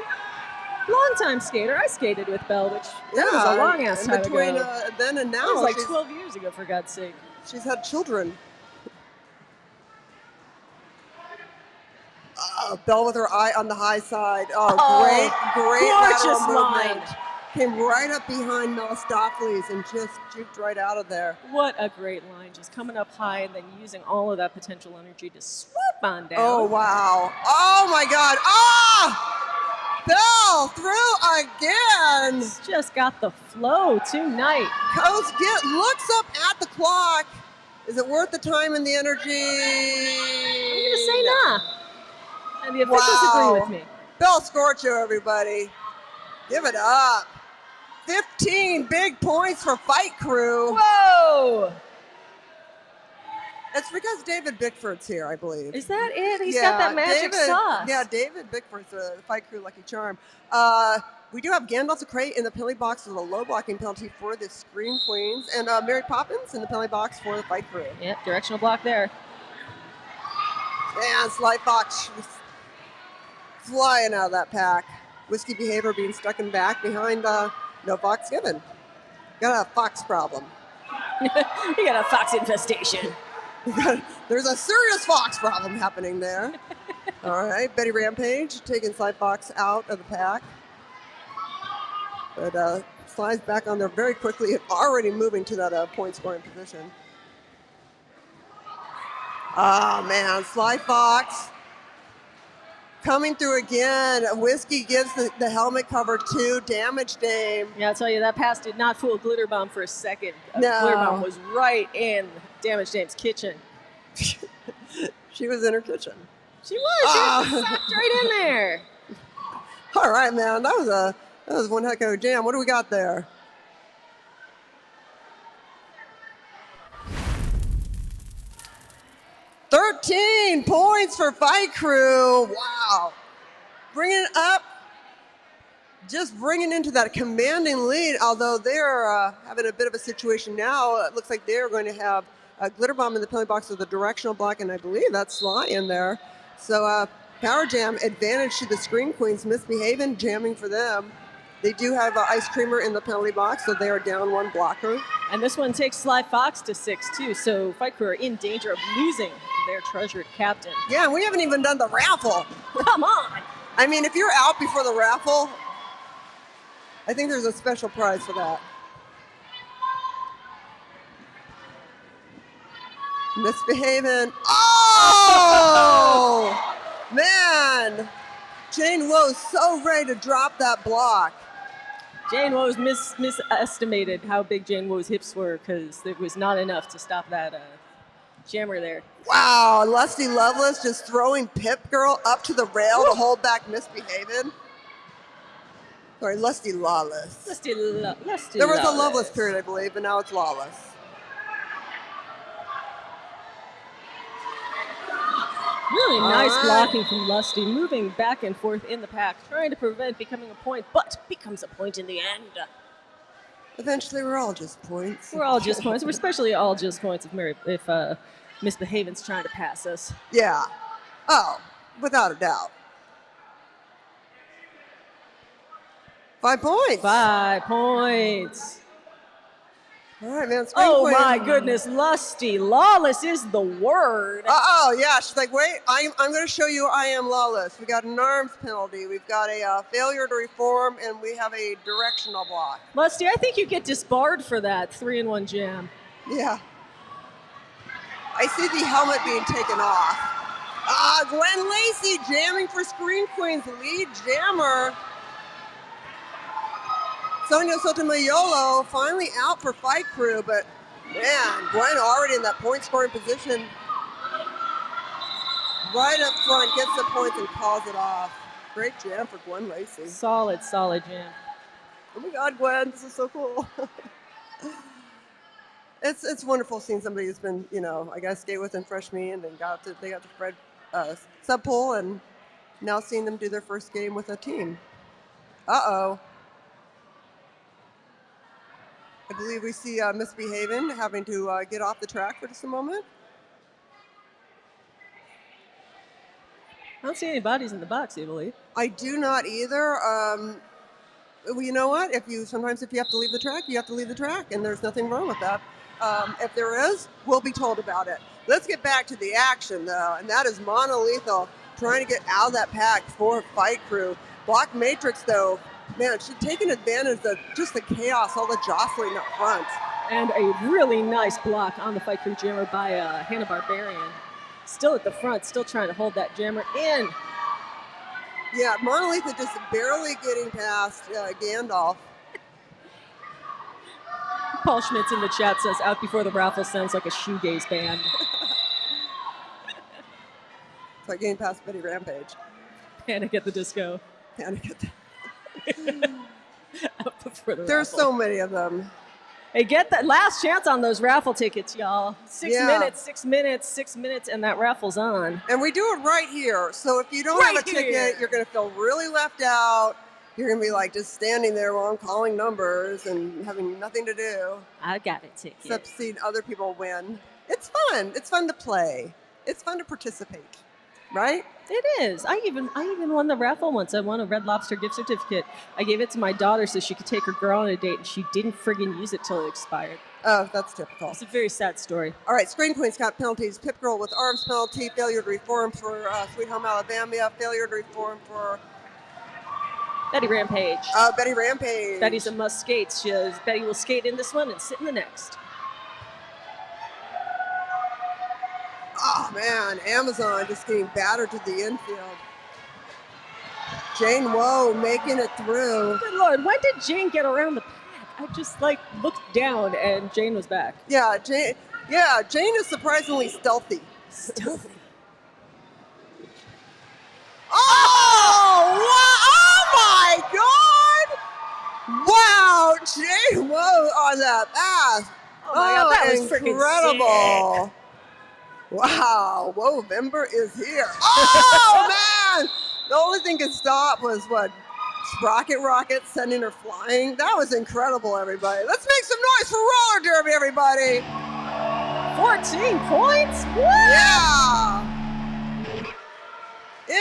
Long-time skater. I skated with Belle, which that was a long-ass time between, ago. Then and now. That was like 12 years ago, for God's sake. She's had children. Belle with her eye on the high side. Great gorgeous lateral line. movement. Came right up behind Melistopheles and just juked right out of there. What a great line. Just coming up high and then using all of that potential energy to swoop on down. Oh, wow. Oh, my God. Ah! Bell through again. It's just got the flow tonight. Coach looks up at the clock. Is it worth the time and the energy? I'm going to say nah. And the officials agree with me. Bell Scorcho, everybody. Give it up. 15 big points for Fight Crew. Whoa! It's because David Bickford's here, I believe. Is that it? He's got that magic sauce. Yeah, David Bickford's the Fight Crew lucky charm. We do have Gandalf the Crate in the penalty box with a low blocking penalty for the Scream Queens, and Mary Poppins in the penalty box for the Fight Crew. Yep, directional block there. And Sly Fox flying out of that pack. Whiskey Behavior being stuck in back behind no Fox given. Got a Fox problem. You got a Fox infestation. There's a serious Fox problem happening there. All right, Betty Rampage taking Sly Fox out of the pack. But Sly's back on there very quickly and already moving to that point scoring position. Oh man, Sly Fox coming through again. Whiskey gives the helmet cover to Damage Dame. Yeah, I'll tell you, that pass did not fool Glitterbomb for a second. No. Glitterbomb was right in Damage Dame's kitchen. She was in her kitchen. She was. She was sucked right in there. All right, man. That was one heck of a jam. What do we got there? $13 points for Fight Crew. Wow. Bringing it up. Just bringing into that commanding lead, although they're having a bit of a situation now. It looks like they're going to have a Glitter Bomb in the penalty box with a directional block, and I believe that's Sly in there. So Power Jam advantage to the Scream Queens, misbehaving, jamming for them. They do have Ice Creamer in the penalty box, so they are down one blocker. And this one takes Sly Fox to 6-2, so Fight Crew are in danger of losing their treasured captain. Yeah, we haven't even done the raffle. Come on! I mean, if you're out before the raffle, I think there's a special prize for that. Misbehaving. Oh! Man! Jane Woe's so ready to drop that block. Jane Woe's misestimated how big Jane Woe's hips were because there was not enough to stop that jammer there. Wow, Lusty Loveless just throwing Pip Girl up to the rail to hold back Misbehaving. Sorry, Lusty Lawless. Lusty Lawless. There was a Loveless period, I believe, but now it's Lawless. Really nice blocking from Lusty, moving back and forth in the pack, trying to prevent becoming a point, but becomes a point in the end. Eventually, we're all just points. We're all just points. We're especially all just points if Misbehaving's trying to pass us. Yeah. Oh, without a doubt. 5 points. 5 points. All right, man. Oh my goodness, Lusty. Lawless is the word. Uh-oh, yeah. She's like, wait, I'm going to show you I am lawless. We got an arms penalty. We've got a failure to reform, and we have a directional block. Lusty, I think you get disbarred for that 3-in-1 jam. Yeah. I see the helmet being taken off. Gwen Lacey jamming for Scream Queens, lead jammer. Sonia Sotomayor finally out for Fight Crew, but man, Gwen already in that point scoring position. Right up front, gets the points and calls it off. Great jam for Gwen Lacey. Solid jam. Oh my God, Gwen, this is so cool. It's wonderful seeing somebody who's been, I got to skate with and fresh me, and then they got to Fred sub pool, and now seeing them do their first game with a team. Uh-oh. I believe we see Misbehaving having to get off the track for just a moment. I don't see any bodies in the box, I believe. I do not either. Well, you know what? Sometimes if you have to leave the track, you have to leave the track, and there's nothing wrong with that. If there is, we'll be told about it. Let's get back to the action, though, and that is Monolethal trying to get out of that pack for Fight Crew. Block Matrix, though, man, she's taking advantage of just the chaos, all the jostling up front. And a really nice block on the Fight Crew jammer by Hannah Barbarian. Still at the front, still trying to hold that jammer in. Yeah, Monolith is just barely getting past Gandalf. Paul Schmitz in the chat says, out before the raffle sounds like a shoegaze band. It's like getting past Betty Rampage. Panic at the Disco. Panic at the out before the There's raffle. so many of them. Hey, get that last chance on those raffle tickets, y'all. 6 Yeah. minutes, 6 minutes, 6 minutes, and that raffle's on. And we do it right here. So if you don't Right have a ticket, here. you're going to feel really left out. You're going to be like just standing there while I'm calling numbers and having nothing to do. I got a ticket. Except seeing other people win. It's fun. It's fun to play. It's fun to participate. Right? It is. I even won the raffle once. I won a Red Lobster gift certificate. I gave it to my daughter so she could take her girl on a date, and she didn't friggin' use it till it expired. Oh, that's typical. It's a very sad story. All right, Screen Queen's got penalties. Pip Girl with arms penalty, failure to reform for Sweet Home Alabama, failure to reform for Betty Rampage. Betty Rampage. Betty's a must skate. Betty will skate in this one and sit in the next. Oh, man, Amazon just getting battered to the infield. Jane Woe making it through. Good Lord, when did Jane get around the pack? I just, looked down and Jane was back. Yeah, Jane is surprisingly stealthy. Stealthy. Oh my God! Wow, Jane Woe on that pass. Oh my God, that was freaking incredible. Sick. Wow, Wovember is here. Oh, man! The only thing could stop was what? Rocket sending her flying. That was incredible, everybody. Let's make some noise for roller derby, everybody. 14 points? What? Yeah!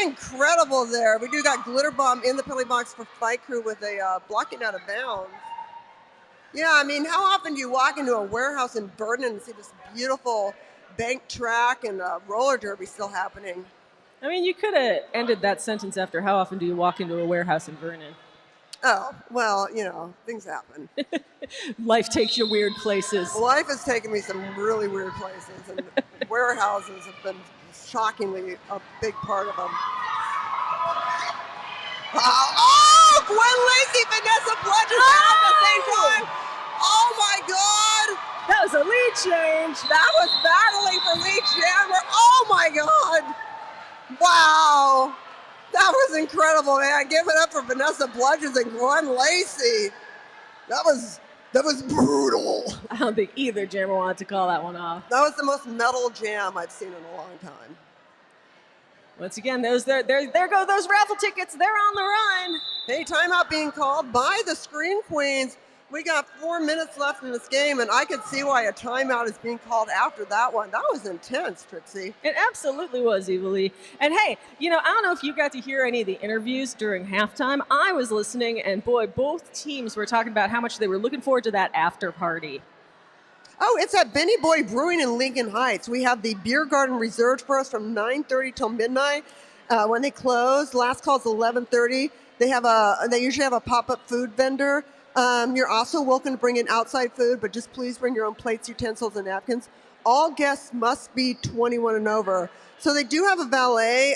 Incredible there. We do got Glitter Bomb in the penalty box for Fight Crew with a blocking out of bounds. Yeah, I mean, how often do you walk into a warehouse in Vernon and see this beautiful bank track and roller derby still happening? I mean, you could have ended that sentence after how often do you walk into a warehouse in Vernon? Oh, well, things happen. Life takes you weird places. Life has taken me some really weird places, and warehouses have been shockingly a big part of them. Oh, Gwen Lacey, Vanessa Bludgeon at the same time. Oh, my God. That was a lead change. That was battling for lead Chandler. Oh, my God. Wow. That was incredible, man. Give it up for Vanessa Bludgeons and Gwen Lacey. That was brutal. I don't think either jammer wanted to call that one off. That was the most metal jam I've seen in a long time. Once again, there go those raffle tickets. They're on the run. Hey, timeout being called by the Screen Queens. We got 4 minutes left in this game, and I could see why a timeout is being called after that one. That was intense, Trixie. It absolutely was, Evilly. And hey, I don't know if you got to hear any of the interviews during halftime. I was listening, and boy, both teams were talking about how much they were looking forward to that after party. Oh, it's at Benny Boy Brewing in Lincoln Heights. We have the beer garden reserved for us from 9:30 till midnight. When they close, last call is 11:30. They usually have a pop-up food vendor. You're also welcome to bring in outside food, but just please bring your own plates, utensils, and napkins. All guests must be 21 and over. So they do have a valet,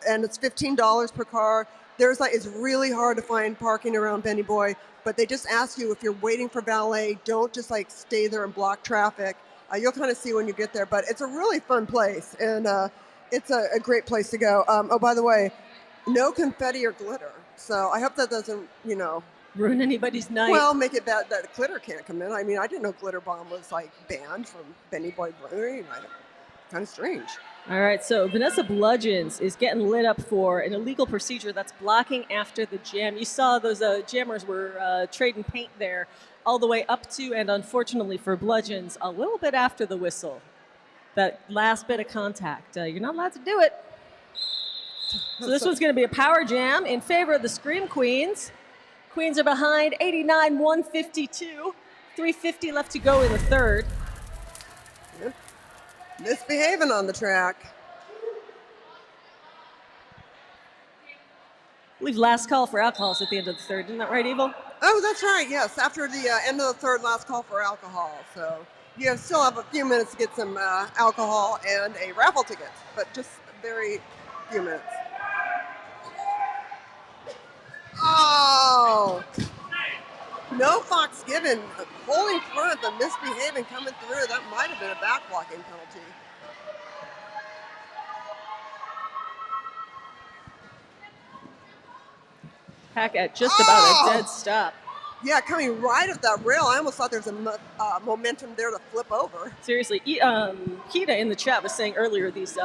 and it's $15 per car. It's really hard to find parking around Benny Boy, but they just ask you if you're waiting for valet, don't just stay there and block traffic. You'll kind of see when you get there, but it's a really fun place, and it's a great place to go. Oh, by the way, no confetti or glitter. So I hope that doesn't, ruin anybody's night. Well, make it bad that glitter can't come in. I mean, I didn't know Glitter Bomb was banned from Benny Boy Brewing. Kind of strange. All right, so Vanessa Bludgeons is getting lit up for an illegal procedure that's blocking after the jam. You saw those jammers were trading paint there all the way up to, and unfortunately for Bludgeons, a little bit after the whistle. That last bit of contact. You're not allowed to do it. So this one's going to be a power jam in favor of the Scream Queens. Queens are behind 89-152. 3:50 left to go in the third. Yep. Misbehaving on the track. I believe last call for alcohol is at the end of the third. Isn't that right, Evil? Oh, that's right. Yes, after the end of the third, last call for alcohol. So you still have a few minutes to get some alcohol and a raffle ticket, but just very few minutes. Oh! No Fox given. Holding front, but misbehaving coming through. That might have been a back blocking penalty. Pack at just about a dead stop. Yeah, coming right at that rail. I almost thought there was a momentum there to flip over. Seriously, Kita in the chat was saying earlier these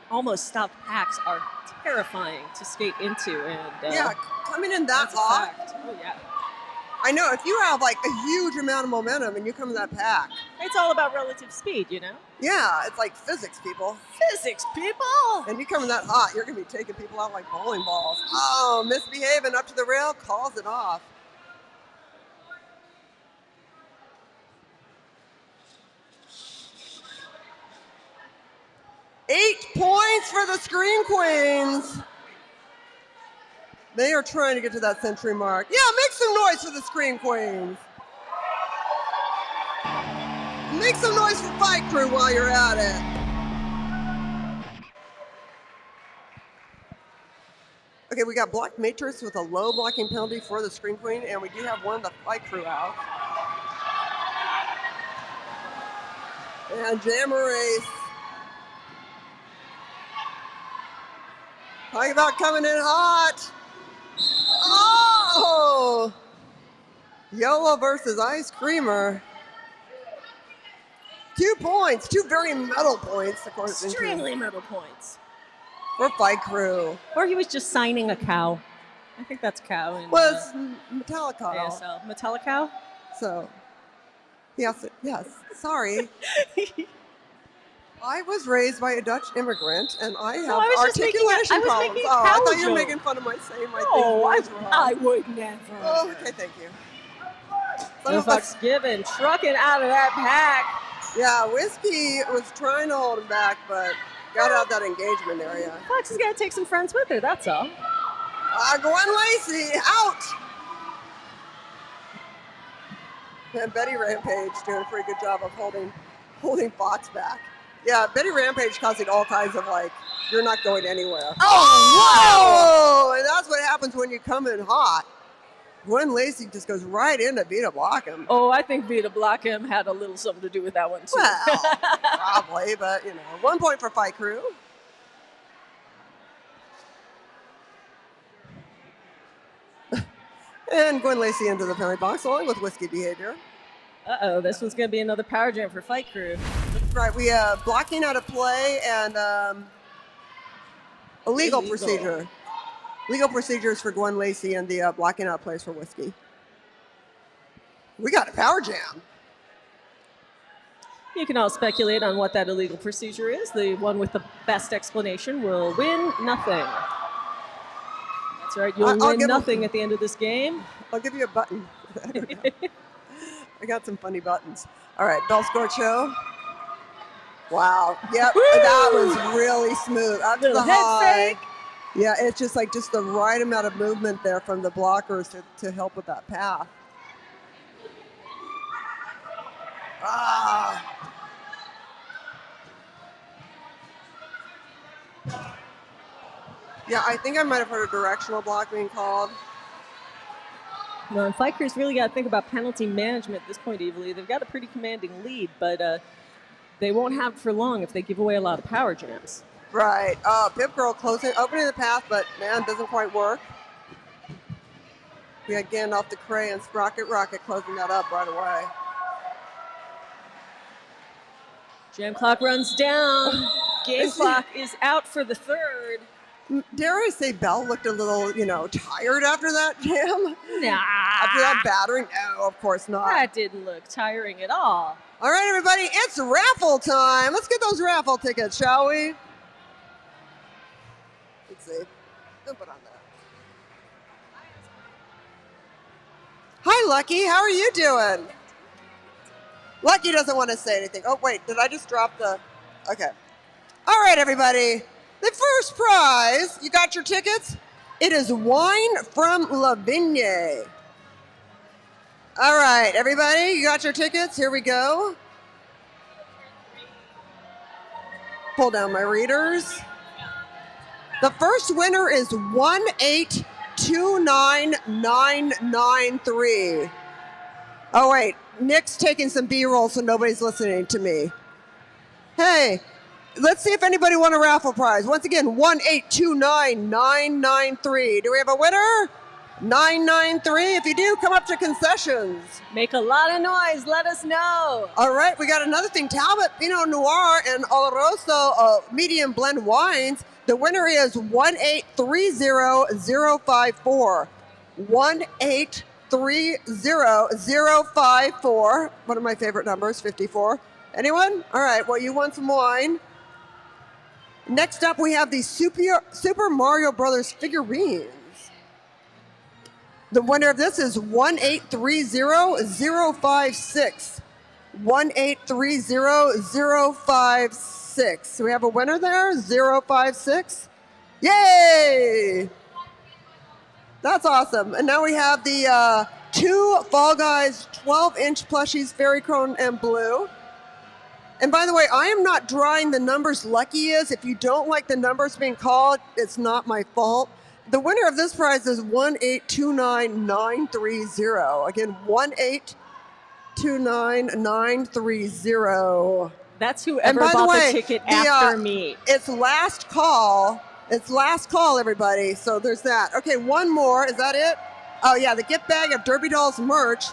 almost stopped packs are terrifying to skate into. And yeah, coming in that hot. Oh, yeah. I know, if you have like a huge amount of momentum and you come in that pack. It's all about relative speed, you know? Yeah, it's like physics, people. Physics, people! And you come in that hot, you're going to be taking people out like bowling balls. Oh, misbehaving up to the rail, calls it off. Eight points for the Scream Queens. They are trying to get to that century mark. Yeah, make some noise for the Scream Queens. Make some noise for Fight Crew while you're at it. Okay, we got blocked Matrix with a low blocking penalty for the Scream Queen, and we do have one of the Fight Crew out. And Jammer Race. Talking about coming in hot. Oh! Yola versus Ice Creamer. 2 points, 2 very metal points, of course. Extremely metal points. For Fight Crew. Or he was just signing a cow. I think that's cow. In, well, it's Metallica. ASL. Metallica? So, yes, sorry. I was raised by a Dutch immigrant, and I have articulation problems. I thought you were making fun of my saying my thing. I would never. Oh, okay, thank you. No Fox given, trucking out of that pack. Yeah, Whiskey was trying to hold him back, but got out that engagement area. Fox is going to take some friends with her, that's all. Gwen Lacey, out! And Betty Rampage doing a pretty good job of holding Fox back. Yeah, Betty Rampage causing all kinds of you're not going anywhere. Oh, whoa! And that's what happens when you come in hot. Gwen Lacey just goes right into Vita Blockham. Oh, I think Vita Blockham had a little something to do with that one, too. Well, probably, but, 1 point for Fight Crew. And Gwen Lacey into the penalty box along with Whiskey behavior. Uh-oh, this one's going to be another power jam for Fight Crew. Right, we have blocking out of play and illegal procedure. Legal procedures for Gwen Lacey and the blocking out plays for Whiskey. We got a power jam. You can all speculate on what that illegal procedure is. The one with the best explanation will win nothing. That's right, you'll win nothing at the end of this game. I'll give you a button. I got some funny buttons. All right, Bell Score Show. Wow, yep, that was really smooth. Up to the high. Yeah, it's just the right amount of movement there from the blockers to help with that path. Yeah, I think I might have heard a directional block being called. Well, and Fight Crew's really got to think about penalty management at this point, Evilly. They've got a pretty commanding lead, but they won't have it for long if they give away a lot of power jams. Right. Pip Girl opening the path, but man, doesn't quite work. We got Gandalf the Cray and Sprocket Rocket closing that up right away. Jam clock runs down. Game clock is out for the third. Dare I say Belle looked a little, tired after that jam? Nah. After that battering? No, of course not. That didn't look tiring at all. All right, everybody, it's raffle time. Let's get those raffle tickets, shall we? Let's see. Don't put on that. Hi, Lucky. How are you doing? Lucky doesn't want to say anything. Oh, wait. Did I just drop the... Okay. All right, everybody. The first prize, you got your tickets? It is wine from La Vigne. All right, everybody, you got your tickets? Here we go. Pull down my readers. The first winner is 18 1829993. Oh, wait. Nick's taking some B-roll so nobody's listening to me. Hey, let's see if anybody won a raffle prize. Once again, 1829993. Do we have a winner? 993. If you do, come up to concessions. Make a lot of noise. Let us know. All right, we got another thing. Talbot Pinot Noir and Oloroso medium blend wines. The winner is 1830054. 1830054. One of my favorite numbers, 54. Anyone? All right, well, you won some wine. Next up, we have the Super Mario Brothers figurines. The winner of this is 1830056. 1830056. Do we have a winner there? 056. Yay! That's awesome. And now we have the two Fall Guys 12-inch plushies, Fairy Cone and Blue. And by the way, I am not drawing the numbers Lucky is. If you don't like the numbers being called, it's not my fault. The winner of this prize is 1829930. Again, 1829930. That's whoever bought the ticket after me. It's last call. It's last call, everybody. So there's that. Okay, one more. Is that it? Oh, yeah, the gift bag of Derby Dolls merch.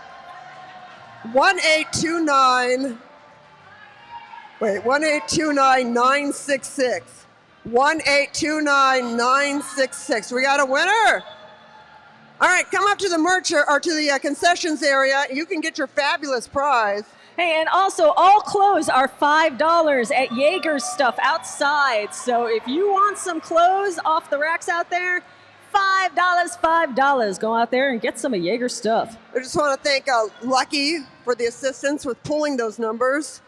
1829966. 1829966. We got a winner. All right, come up to the merch or to the concessions area. You can get your fabulous prize. Hey, and also all clothes are $5 at Jaeger's stuff outside. So if you want some clothes off the racks out there, $5. Go out there and get some of Jaeger stuff. I just want to thank Lucky for the assistance with pulling those numbers.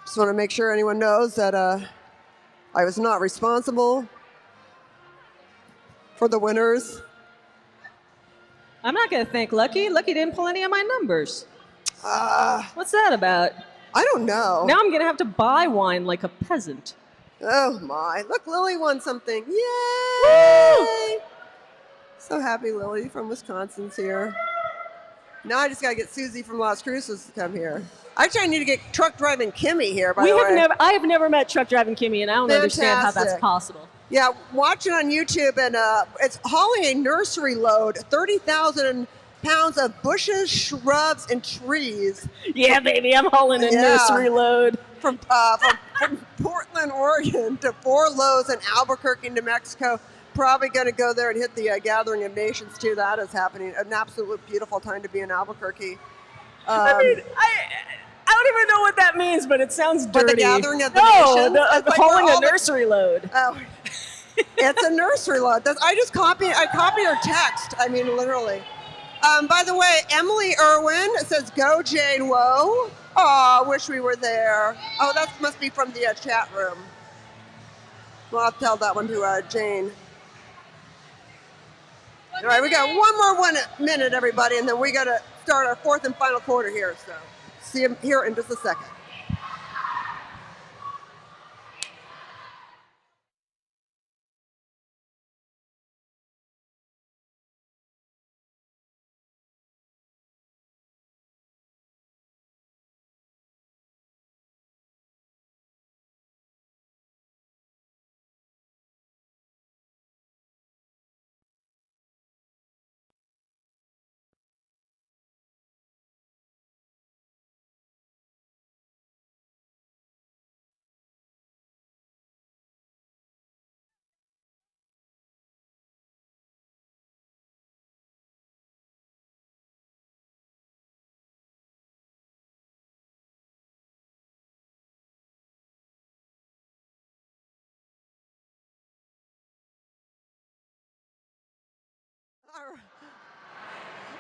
Just want to make sure anyone knows that I was not responsible for the winners. I'm not going to thank Lucky. Lucky didn't pull any of my numbers. What's that about? I don't know. Now I'm going to have to buy wine like a peasant. Oh my. Look, Lily won something. Yay! Woo! So happy Lily from Wisconsin's here. Now I just got to get Susie from Las Cruces to come here. Actually, I need to get truck driving Kimmy here, by the way. I have never met truck driving Kimmy, and I don't understand how that's possible. Yeah, watch it on YouTube, and it's hauling a nursery load, 30,000 pounds of bushes, shrubs, and trees. Yeah, baby, I'm hauling a nursery load. From Portland, Oregon to 4 loads in Albuquerque, New Mexico. Probably going to go there and hit the Gathering of Nations, too. That is happening. An absolute beautiful time to be in Albuquerque. I mean, I don't even know what that means, but it sounds dirty. But the Gathering of the Nations? No, hauling a nursery load. Oh, it's a nursery load. I copied her text. I mean, literally. By the way, Emily Irwin says, "Go Jane, whoa." Oh, wish we were there. Oh, that must be from the chat room. Well, I'll tell that one to Jane. All right, we got one minute, everybody, and then we got to start our fourth and final quarter here. So see you here in just a second.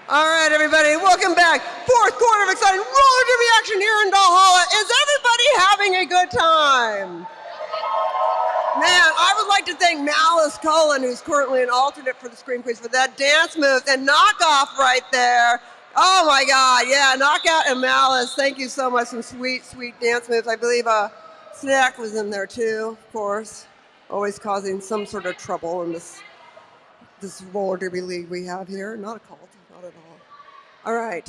All right, everybody, welcome back. Fourth quarter of exciting roller derby action here in Valhalla. Is everybody having a good time? Man, I would like to thank Malice Cullen, who's currently an alternate for the Scream Queens, for that dance move and knockoff right there. Oh my God, yeah, Knockout and Malice, thank you so much. Some sweet, sweet dance moves. I believe Snack was in there too, of course, always causing some sort of trouble in this this roller derby league we have here. Not a cult, not at all. All right.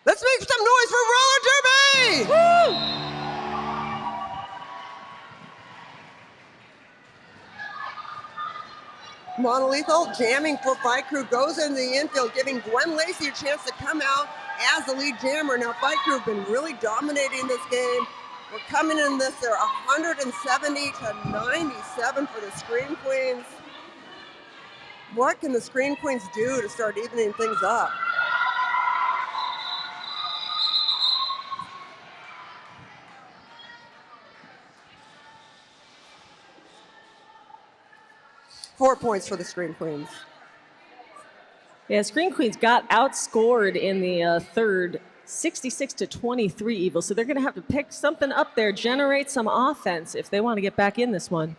Let's make some noise for roller derby! Woo! Monolethal jamming for Fight Crew goes into the infield, giving Gwen Lacey a chance to come out as the lead jammer. Now Fight Crew have been really dominating this game. We're coming in this, they're 170 to 97 for the Scream Queens. What can the Scream Queens do to start evening things up? Four points for the Scream Queens. Yeah, Scream Queens got outscored in the third, 66 to 23, Evil. So they're going to have to pick something up there, generate some offense if they want to get back in this one.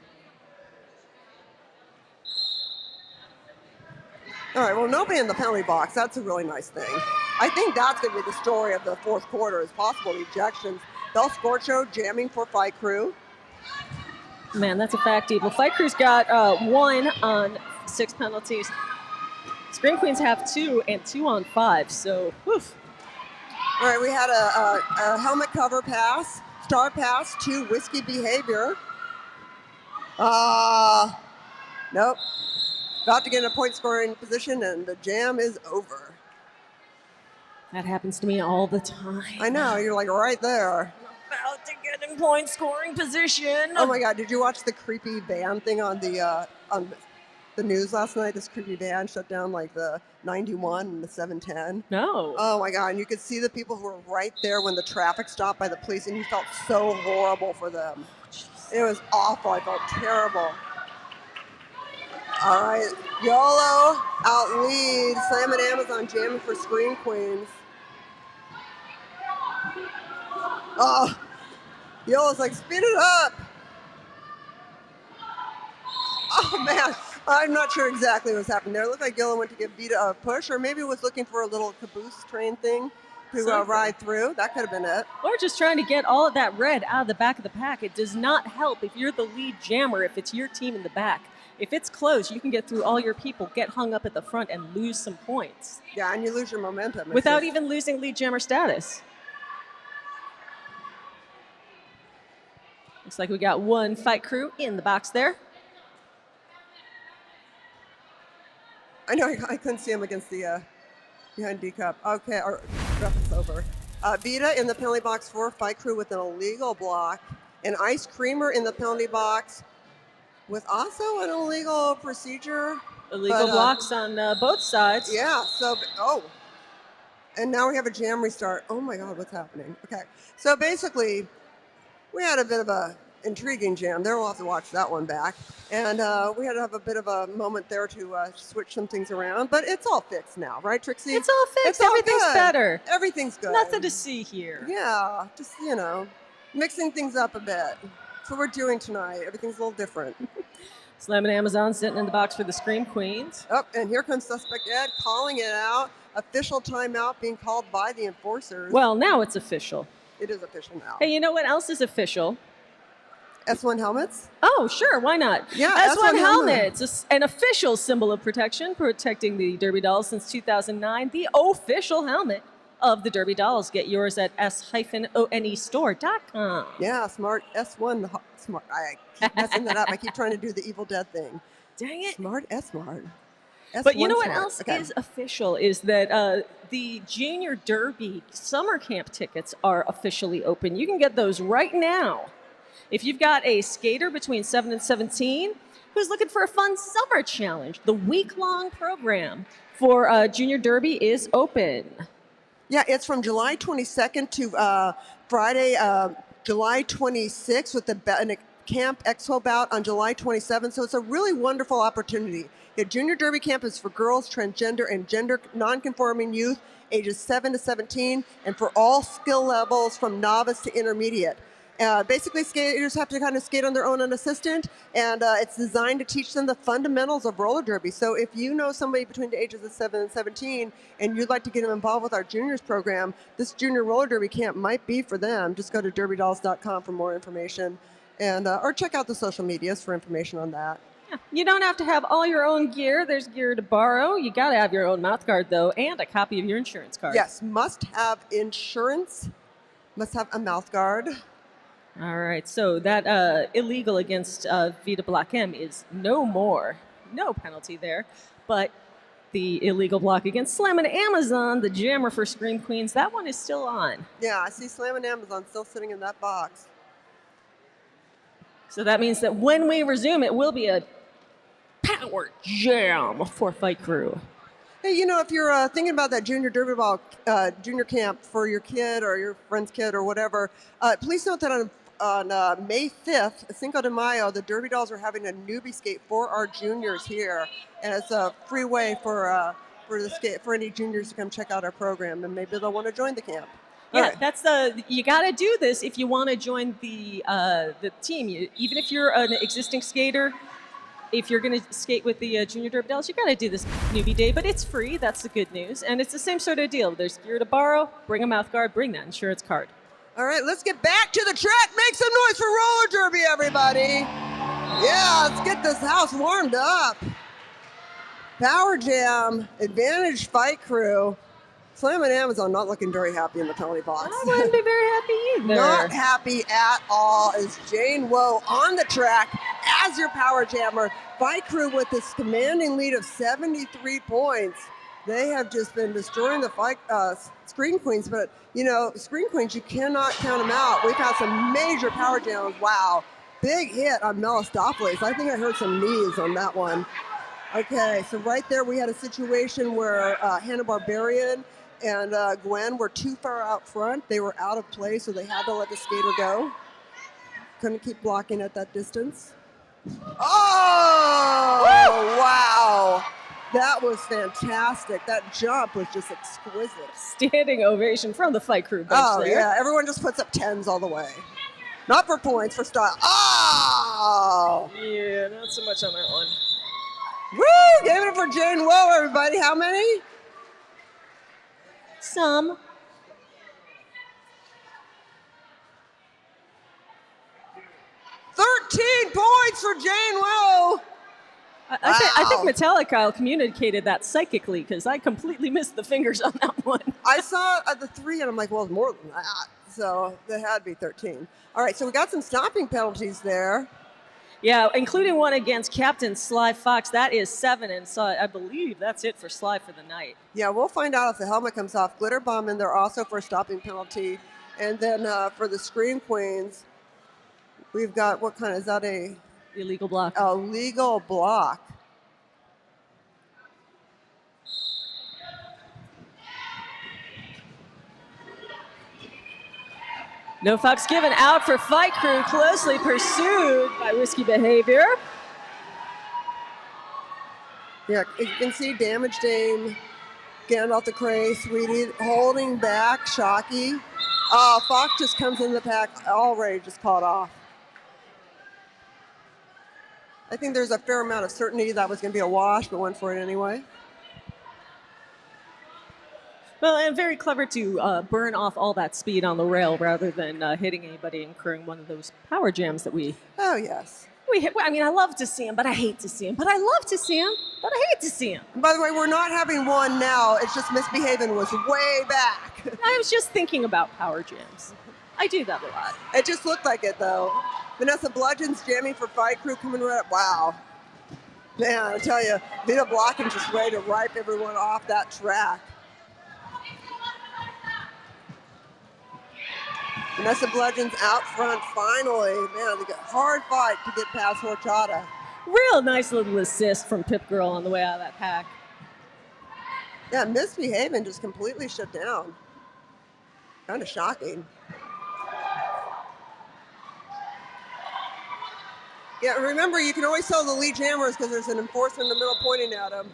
All right, well, nobody in the penalty box. That's a really nice thing. I think that's going to be the story of the fourth quarter is possible ejections. Bell Scorcho jamming for Fight Crew. Man, that's a fact, Evil. Fight Crew's got 1 on 6 penalties. Scream Queens have 2 and 2 on 5, so woof. All right, we had a helmet cover pass, star pass to Whiskey Behavior. Nope. About to get in a point scoring position, and the jam is over. That happens to me all the time. I know, you're like right there. About to get in point scoring position. Oh my God, did you watch the creepy van thing on the news last night? This creepy van shut down like the 91 and the 710. No. Oh my God, and you could see the people who were right there when the traffic stopped by the police, and you felt so horrible for them. It was awful, I felt terrible. All right, YOLO out lead, Slam and Amazon jamming for Scream Queens. Oh, YOLO's like, speed it up. Oh man, I'm not sure exactly what's happened there. It looked like YOLO went to give Vita a push, or maybe was looking for a little caboose train thing to ride through. That could have been it. Or just trying to get all of that red out of the back of the pack. It does not help if you're the lead jammer, if it's your team in the back. If it's close, you can get through all your people, get hung up at the front, and lose some points. Yeah, and you lose your momentum. Without even losing lead jammer status. Looks like we got 1 Fight Crew in the box there. I know, I couldn't see him against the behind D-Cup. Okay, our ref is over. Vita in the penalty box for Fight Crew with an illegal block. And Ice Creamer in the penalty box with also an illegal procedure. Illegal blocks on both sides. Yeah, so, and now we have a jam restart. Oh my God, what's happening? Okay, so basically, we had a bit of a intriguing jam there. We'll have to watch that one back. And we had to have a bit of a moment there to switch some things around. But it's all fixed now, right, Trixie? It's all fixed. Everything's good. better. Everything's good. Nothing to see here. Yeah, just, mixing things up a bit. That's what we're doing tonight. Everything's a little different. Slam and Amazon sitting in the box for the Scream Queens. Oh, and here comes Suspect Ed calling it out. Official timeout being called by the enforcers. Well, now it's official. It is official now. Hey, you know what else is official? S1 helmets? Oh, sure, why not? Yeah, S1 helmets, an official symbol of protection, protecting the Derby Dolls since 2009. The official helmet of the Derby Dolls. Get yours at s-onestore.com. Yeah, smart S1. Smart. I keep messing that up. I keep trying to do the Evil Dead thing. Dang it. Smart S-Smart. But you know what else is official is that the Junior Derby summer camp tickets are officially open. You can get those right now. If you've got a skater between 7 and 17 who's looking for a fun summer challenge, the week-long program for Junior Derby is open. Yeah, it's from July 22nd to Friday, July 26th with the Camp Expo bout on July 27th. So it's a really wonderful opportunity. The Junior Derby Camp is for girls, transgender, and gender nonconforming youth ages 7 to 17, and for all skill levels from novice to intermediate. Basically, skaters have to kind of skate on their own unassisted, and it's designed to teach them the fundamentals of roller derby. So if you know somebody between the ages of 7 and 17 and you'd like to get them involved with our juniors program, this junior roller derby camp might be for them. Just go to derbydolls.com for more information, and or check out the social medias for information on that. You don't have to have all your own gear. There's gear to borrow. You got to have your own mouth guard, though, and a copy of your insurance card. Yes, must have insurance, must have a mouth guard. All right, so that illegal against Vita Block M is no more. No penalty there. But the illegal block against Slam and Amazon, the jammer for Scream Queens, that one is still on. Yeah, I see Slam and Amazon still sitting in that box. So that means that when we resume, it will be a power jam for Fight Crew. Hey, you know, if you're thinking about that junior derby ball, junior camp for your kid or your friend's kid or whatever, please note that on May 5th, Cinco de Mayo, the Derby Dolls are having a newbie skate for our juniors here, and it's a free way for any juniors to come check out our program, and maybe they'll want to join the camp. Yeah, Right. you got to do this if you want to join the team. Even if you're an existing skater, if you're going to skate with the Junior Derby Dolls, you got to do this newbie day, but it's free. That's the good news, and it's the same sort of deal. There's gear to borrow. Bring a mouth guard. Bring that insurance card. All right, let's get back to the track. Make some noise for roller derby, everybody. Yeah, let's get this house warmed up. Power Jam, Advantage Fight Crew. Slam and Amazon not looking very happy in the penalty box. I wouldn't be very happy either. Not happy at all as Jane Woe on the track as your Power Jammer. Fight Crew with this commanding lead of 73 points. They have just been destroying the Screen Queens, but you know, Screen Queens, you cannot count them out. We've had some major power jams. Wow, big hit on Melistopoulos. I think I heard some knees on that one. Okay, so right there we had a situation where Hannah Barbarian and Gwen were too far out front. They were out of play, so they had to let the skater go. Couldn't keep blocking at that distance. Oh, wow. That was fantastic. That jump was just exquisite. Standing ovation from the Fight Crew bench there. Yeah, everyone just puts up 10s all the way. Not for points, for style. Oh! Yeah, not so much on that one. Woo! Gave it up for Jane Woe, everybody. How many? Some. Points for Jane Woe. I think Metallica communicated that psychically because I completely missed the fingers on that one. I saw the 3 and I'm like, well, it's more than that. So there had to be 13. All right, so we got some stopping penalties there. Yeah, including one against Captain Sly Fox. That is 7, and so I believe that's it for Sly for the night. Yeah, we'll find out if the helmet comes off. Glitter Bomb in there also for a stopping penalty. And then for the Scream Queens, we've got, what kind, is that a? Illegal block. A legal block. No Fox given out for Fight Crew, closely pursued by Risky Behavior. Yeah, you can see Damage Dame, Gandalf the Cray, Sweetie holding back, Shocky. Fox just comes in the pack, already just caught off. I think there's a fair amount of certainty that was going to be a wash, but went for it anyway. Well, and very clever to burn off all that speed on the rail rather than hitting anybody, incurring one of those power jams that we... Oh, yes. I mean, I love to see him, but I hate to see him. But I love to see him, but I hate to see him. And by the way, we're not having one now. It's just Misbehaving was way back. I was just thinking about power jams. I do that a lot. It just looked like it, though. Vanessa Bludgeon's jamming for Fight Crew coming right up. Wow. Man, I tell you, Vita Blocking just ready to wipe everyone off that track. Vanessa Bludgeon's out front finally. Man, they got a hard fight to get past Horchata. Real nice little assist from Pip Girl on the way out of that pack. Yeah, Misbehaving just completely shut down. Kind of shocking. Yeah, remember, you can always tell the lead jammers because there's an enforcer in the middle pointing at them.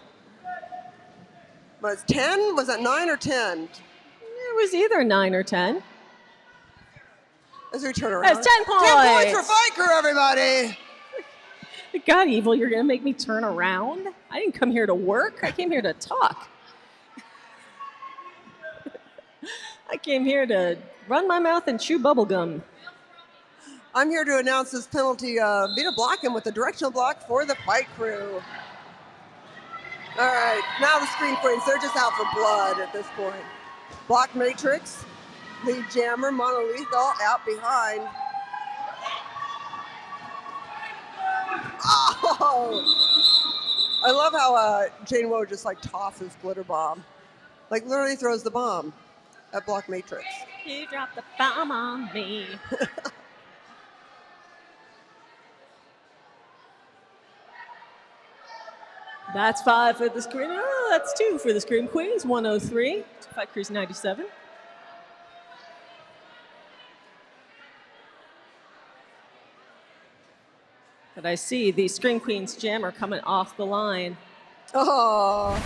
But it's 10? Was that 9 or 10? It was either 9 or 10. As we turn around. That's 10 points. 10 points for Fight Crew, everybody. God, Evil, you're going to make me turn around? I didn't come here to work. I came here to talk. I came here to run my mouth and chew bubble gum. I'm here to announce this penalty, Vita blocking with a directional block for the fight crew. All right, now the Scream Queens, they're just out for blood at this point. Block Matrix, lead jammer, monolethal out behind. Oh! I love how Jane Woe just like tosses Glitter Bomb. Like literally throws the bomb at Block Matrix. You dropped the bomb on me. That's 5 for the Scream. Oh, that's 2 for the Scream Queens. 103. Fight Crew's 97. But I see the Scream Queens jammer coming off the line. Oh.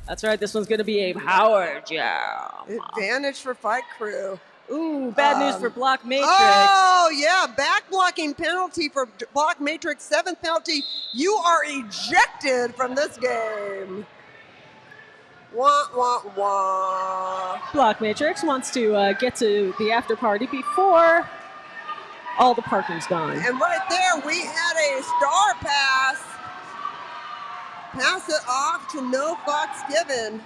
That's right. This one's going to be a power jam. Advantage for Fight Crew. Ooh, bad news for Block Matrix. Oh, yeah. Back blocking penalty for Block Matrix. 7th penalty. You are ejected from this game. Wah, wah, wah. Block Matrix wants to get to the after party before all the parking's gone. And right there, we had a star pass. Pass it off to No Fox Given.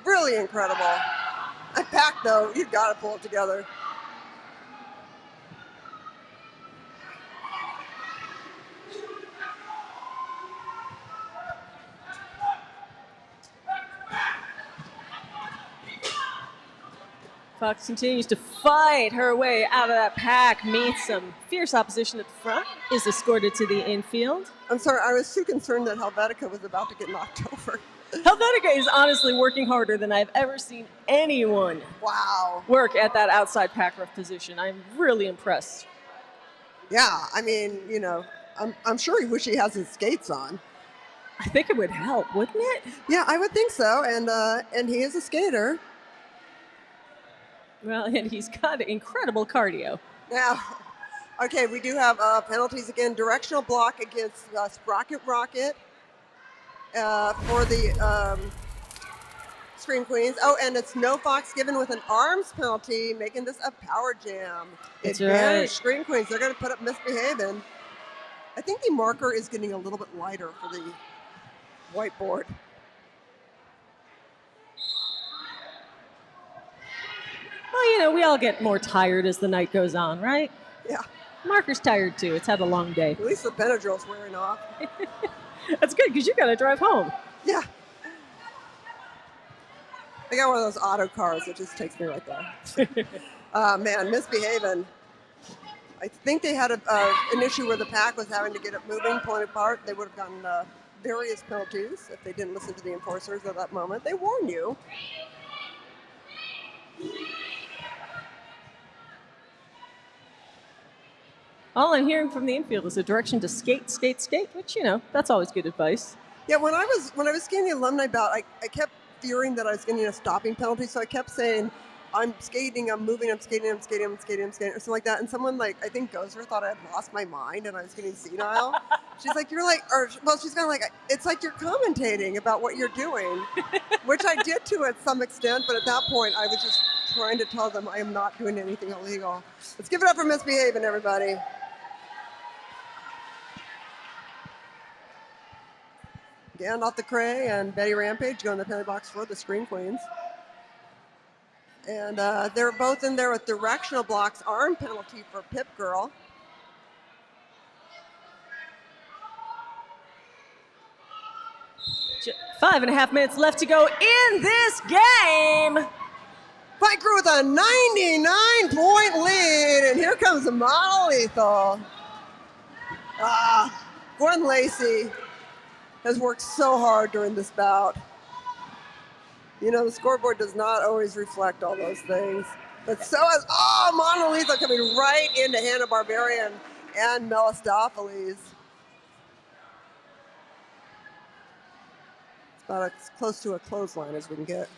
Really incredible. Pack, though, you've got to pull it together. Fox continues to fight her way out of that pack, meets some fierce opposition at the front, is escorted to the infield. I'm sorry, I was too concerned that Helvetica was about to get knocked over. Helvetica is honestly working harder than I've ever seen anyone work at that outside pack ref position. I'm really impressed. Yeah, I mean, you know, I'm sure he wish he has his skates on. I think it would help, wouldn't it? Yeah, I would think so, and he is a skater. Well, and he's got incredible cardio. Now, okay, we do have penalties again. Directional block against Sprocket Rocket for the Scream Queens. Oh, and it's No Fox Given with an arms penalty, making this a power jam. That's Advantage right. Scream Queens, they're going to put up Misbehaving. I think the marker is getting a little bit lighter for the whiteboard. Well, you know, we all get more tired as the night goes on, right? Yeah. Marker's tired too. It's had a long day. At least the Benadryl's wearing off. That's good because you got to drive home. Yeah. I got one of those auto cars that just takes me right there. Man, Misbehaving. I think they had an issue where the pack was having to get it moving, pulling it apart. They would have gotten various penalties if they didn't listen to the enforcers at that moment. They warn you. All I'm hearing from the infield is a direction to skate, skate, skate, which, you know, that's always good advice. Yeah, when I was skating the alumni bout, I kept fearing that I was getting a stopping penalty, so I kept saying, I'm skating, I'm moving, I'm skating, I'm skating, I'm skating, I'm skating, or something like that. And someone like, I think Gozer thought I had lost my mind and I was getting senile. She's like, you're like, or, well, she's kind of like, it's like you're commentating about what you're doing, which I did to at some extent, but at that point I was just trying to tell them I am not doing anything illegal. Let's give it up for Misbehaving, everybody. Gandalf the Cray and Betty Rampage go in the penalty box for the Scream Queens. And they're both in there with directional blocks, arm penalty for Pip Girl. Just 5.5 minutes left to go in this game. Fight Crew with a 99-point lead, and here comes the monolethal. Gwen Lacey has worked so hard during this bout. You know, the scoreboard does not always reflect all those things. But so is, Monolethal coming right into Hanna-Barbarian and Melistopheles. It's about as close to a clothesline as we can get.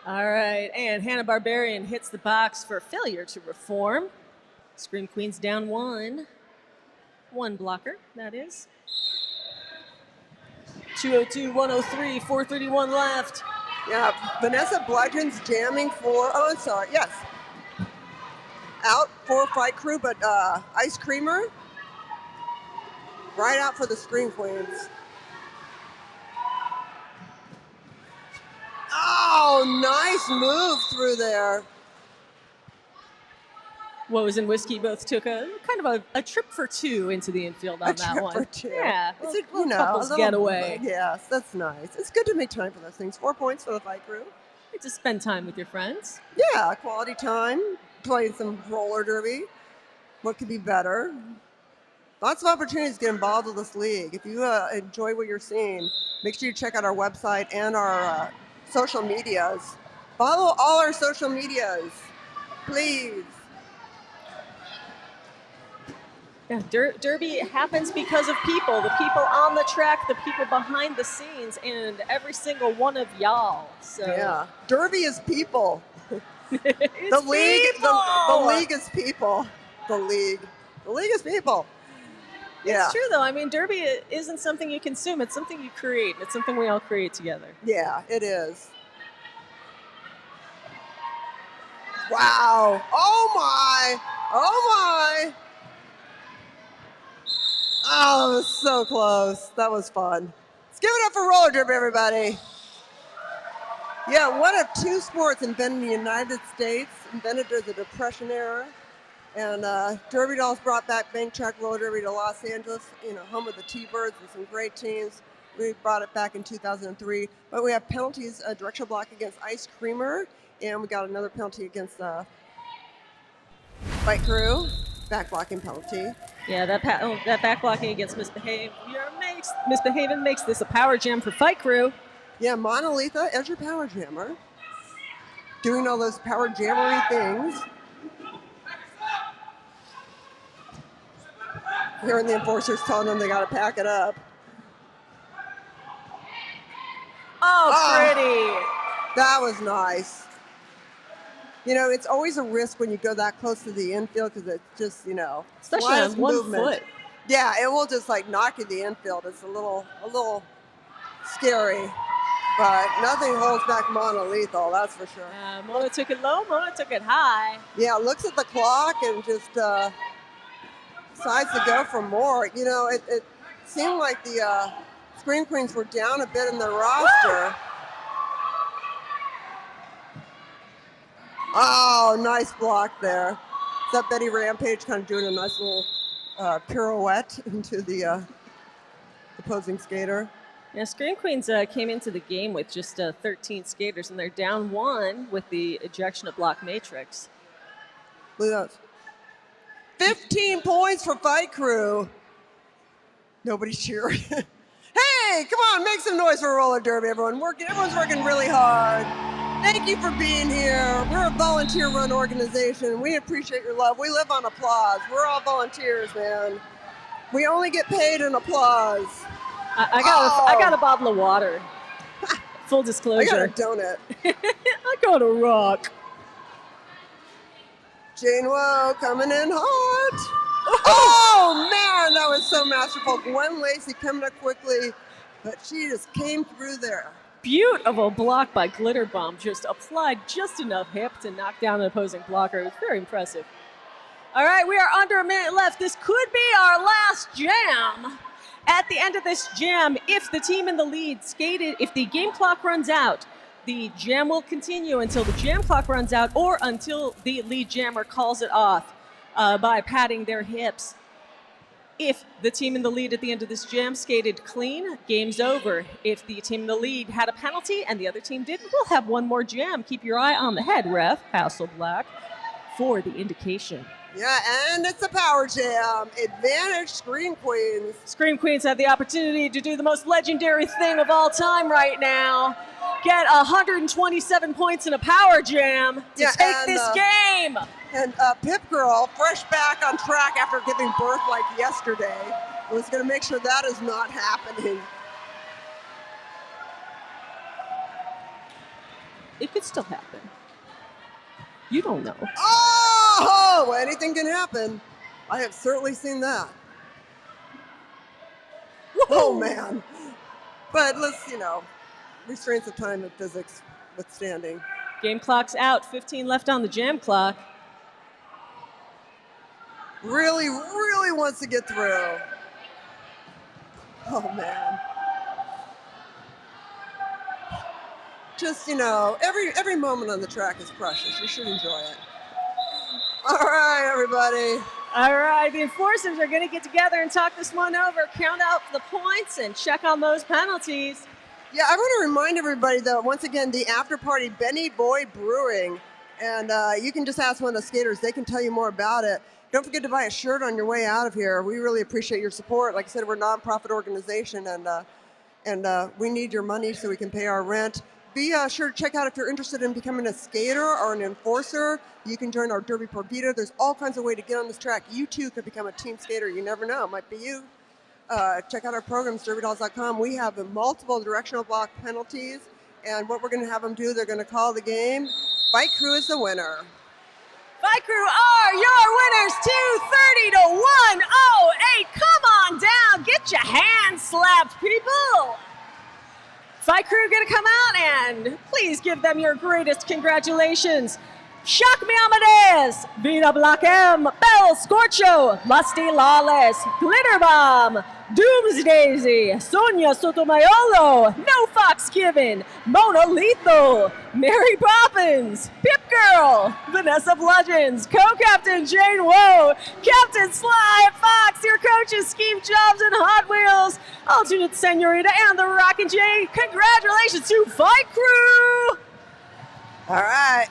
All right, and Hanna-Barbarian hits the box for failure to reform. Scream Queens down 1. 1 blocker, that is. 202, 103, 431 left. Yeah, Vanessa Bludgeon's jamming for, oh, I'm sorry, yes. Out for Fight Crew, but Ice Creamer right out for the Scream Queens. Oh, nice move through there. Woes and Whiskey both took a kind of a trip for 2 into the infield on that one. A trip for 2. Yeah, It's a couple's getaway. Yes, that's nice. It's good to make time for those things. 4 points for the Fight Crew. Get to spend time with your friends. Yeah, quality time, playing some roller derby. What could be better? Lots of opportunities to get involved with this league. If you enjoy what you're seeing, make sure you check out our website and our social medias. Follow all our social medias, please. Yeah, derby happens because of people, the people on the track, the people behind the scenes, and every single one of y'all. So yeah, derby is people. the league is people. The league is people. Yeah. It's true though. I mean, derby isn't something you consume; it's something you create. It's something we all create together. Yeah, it is. Wow! Oh my! Oh my! Oh, it was so close. That was fun. Let's give it up for roller derby, everybody. Yeah, one of 2 sports invented in the United States, invented during the Depression era. And Derby Dolls brought back bank track roller derby to Los Angeles, home of the T-Birds and some great teams. We brought it back in 2003. But we have penalties, a directional block against Ice Creamer, and we got another penalty against Fight Crew, back blocking penalty. Yeah, that back blocking against Misbehaving makes this a power jam for Fight Crew. Yeah, Monolitha as your power jammer, doing all those power jammery things. Hearing the enforcers telling them they got to pack it up. Oh, pretty. That was nice. It's always a risk when you go that close to the infield because it's just, especially on 1 foot. Yeah, it will just knock you the infield. It's a little scary, but nothing holds back Monolethal, that's for sure. Mona took it low, Mona took it high. Yeah, looks at the clock and just decides to go for more. It seemed like the Scream Queens were down a bit in their roster. Oh, nice block there. Is that Betty Rampage kind of doing a nice little pirouette into the opposing skater? Yeah, Scream Queens came into the game with just 13 skaters, and they're down 1 with the ejection of block matrix. Look at those. 15 points for Fight Crew. Nobody's cheering. Hey, come on, make some noise for roller derby, everyone. Everyone's working really hard. Thank you for being here. We're a volunteer-run organization. We appreciate your love. We live on applause. We're all volunteers, man. We only get paid in applause. I got a bottle of water. Full disclosure. I got a donut. I got a rock. Jane Woe coming in hot. Oh, man, that was so masterful. Gwen Lacey coming up quickly, but she just came through there. Beautiful block by Glitter Bomb. Just applied just enough hip to knock down an opposing blocker. It was very impressive. All right, we are under a minute left. This could be our last jam. At the end of this jam, if the team in the lead skated, if the game clock runs out, the jam will continue until the jam clock runs out or until the lead jammer calls it off by patting their hips. If the team in the lead at the end of this jam skated clean, game's over. If the team in the lead had a penalty and the other team didn't, we'll have one more jam. Keep your eye on the head, ref, Hasselblack, for the indication. Yeah, and it's a power jam. Advantage Scream Queens. Scream Queens have the opportunity to do the most legendary thing of all time right now. Get 127 points in a power jam to take this game. And Pip Girl, fresh back on track after giving birth like yesterday, was going to make sure that is not happening. It could still happen. You don't know. Oh! Oh, anything can happen. I have certainly seen that. Oh, man. But let's, restraints of time and physics withstanding. Game clock's out, 15 left on the jam clock. Really, really wants to get through. Oh, man. Just, every moment on the track is precious. You should enjoy it. All right, everybody. All right, the enforcers are going to get together and talk this one over, count out the points, and check on those penalties. Yeah, I want to remind everybody, though, once again, the after party, Benny Boy Brewing. And you can just ask one of the skaters. They can tell you more about it. Don't forget to buy a shirt on your way out of here. We really appreciate your support. Like I said, we're a nonprofit organization, and we need your money so we can pay our rent. Be sure to check out if you're interested in becoming a skater or an enforcer. You can join our Derby Por Vida. There's all kinds of ways to get on this track. You, too, could become a team skater. You never know. It might be you. Check out our programs, derbydolls.com. We have multiple directional block penalties, and what we're going to have them do, they're going to call the game. Fight Crew is the winner. Fight Crew are your winners, 230-108. Come on down, get your hands slapped, people. Fight Crew gonna come out and please give them your greatest congratulations. Shock Me Amadeus, Vida Black M, Bell Scorcho, Lusty Lawless, Glitter Bomb, Doomsdaisy, Sonia Sotomayolo, No Fox Given, Mona Lethal, Mary Poppins, Pip Girl, Vanessa Bludgeons, Co-Captain Jane Woe, Captain Sly Fox, your coaches Steve Jobs and Hot Wheels, Alternate Senorita, and the Rockin' J. Congratulations to Fight Crew! All right.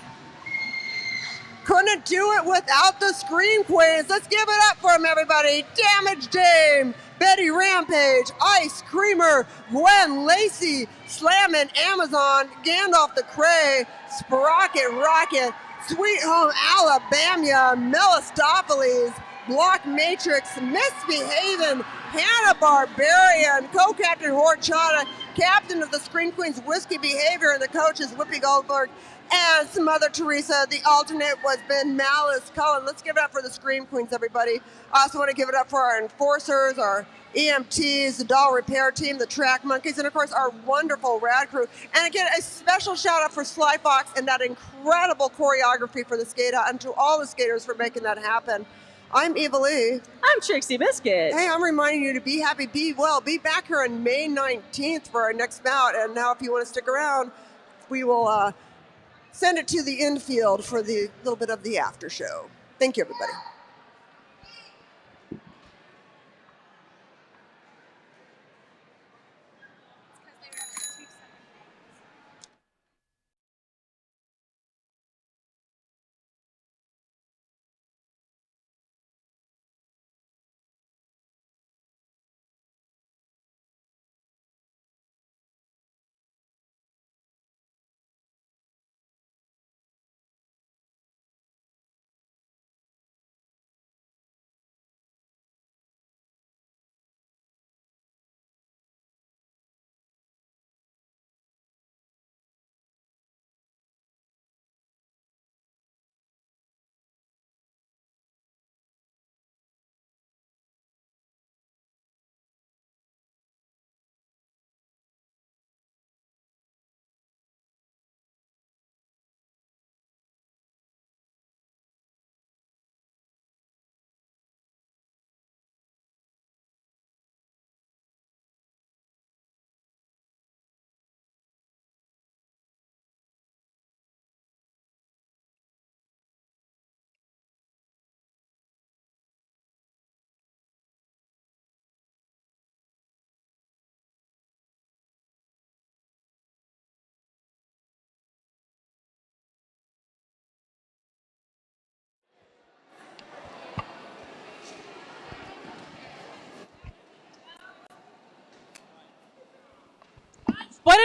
Couldn't do it without the Scream Queens. Let's give it up for them, everybody. Damage Dame, Betty Rampage, Ice Creamer, Gwen Lacey, Slammin' Amazon, Gandalf the Cray, Sprocket Rocket, Sweet Home Alabama, Melistopheles, Block Matrix, Misbehavin', Hannah Barbarian, Co-Captain Horchata, Captain of the Scream Queens Whiskey Behavior, and the coaches Whoopi Goldberg and Mother Teresa. The alternate was Ben Malice Cullen. Let's give it up for the Scream Queens, everybody. I also want to give it up for our enforcers, our EMTs, the doll repair team, the track monkeys, and of course our wonderful rad crew. And again, a special shout out for Sly Fox and that incredible choreography for the skate out, and to all the skaters for making that happen. I'm Eva Lee. I'm Trixie Biscuit. Hey, I'm reminding you to be happy, be well. Be back here on May 19th for our next bout. And now if you want to stick around, we will send it to the infield for the little bit of the after show. Thank you, everybody.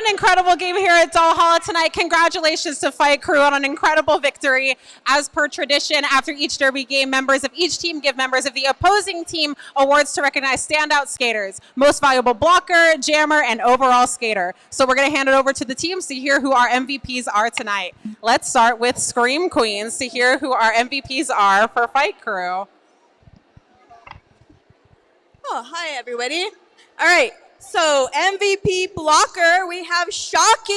an incredible game here at Valhalla tonight. Congratulations to Fight Crew on an incredible victory. As per tradition, after each Derby game, members of each team give members of the opposing team awards to recognize standout skaters, most valuable blocker, jammer, and overall skater. So we're going to hand it over to the teams to hear who our MVPs are tonight. Let's start with Scream Queens to hear who our MVPs are for Fight Crew. Oh, hi, everybody. All right. So MVP blocker, we have Shocky.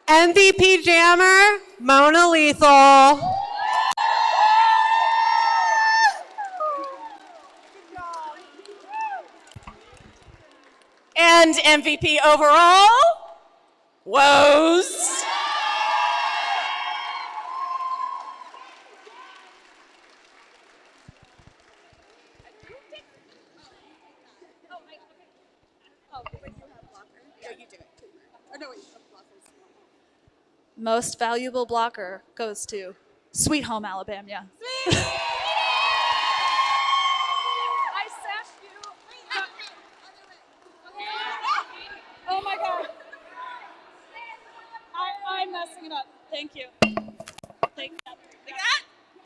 MVP jammer, Mona Lethal. And MVP overall, Woes. Most valuable blocker goes to Sweet Home Alabama. I sashed you. Oh my God. I'm messing it up. Thank you. Thank you.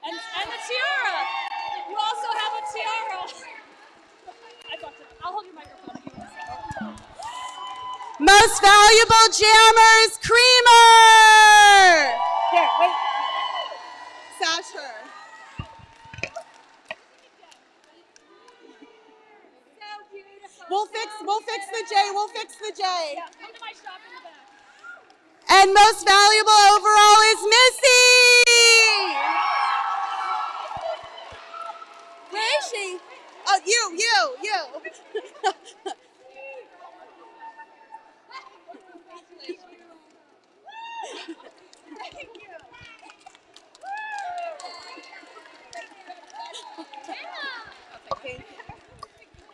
And the tiara. You also have a tiara. I fucked it up. I'll hold your microphone if you want to say it. Most valuable jammers, Creamer. Here, wait. Sash her. We'll fix the J. We'll fix the J. Yeah, come to my shop in the back. And most valuable overall is Missy. Where is she? Oh, you.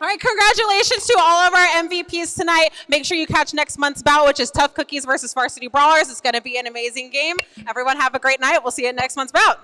All right, congratulations to all of our MVPs tonight. Make sure you catch next month's bout, which is Tough Cookies versus Varsity Brawlers. It's going to be an amazing game. Everyone have a great night. We'll see you at next month's bout.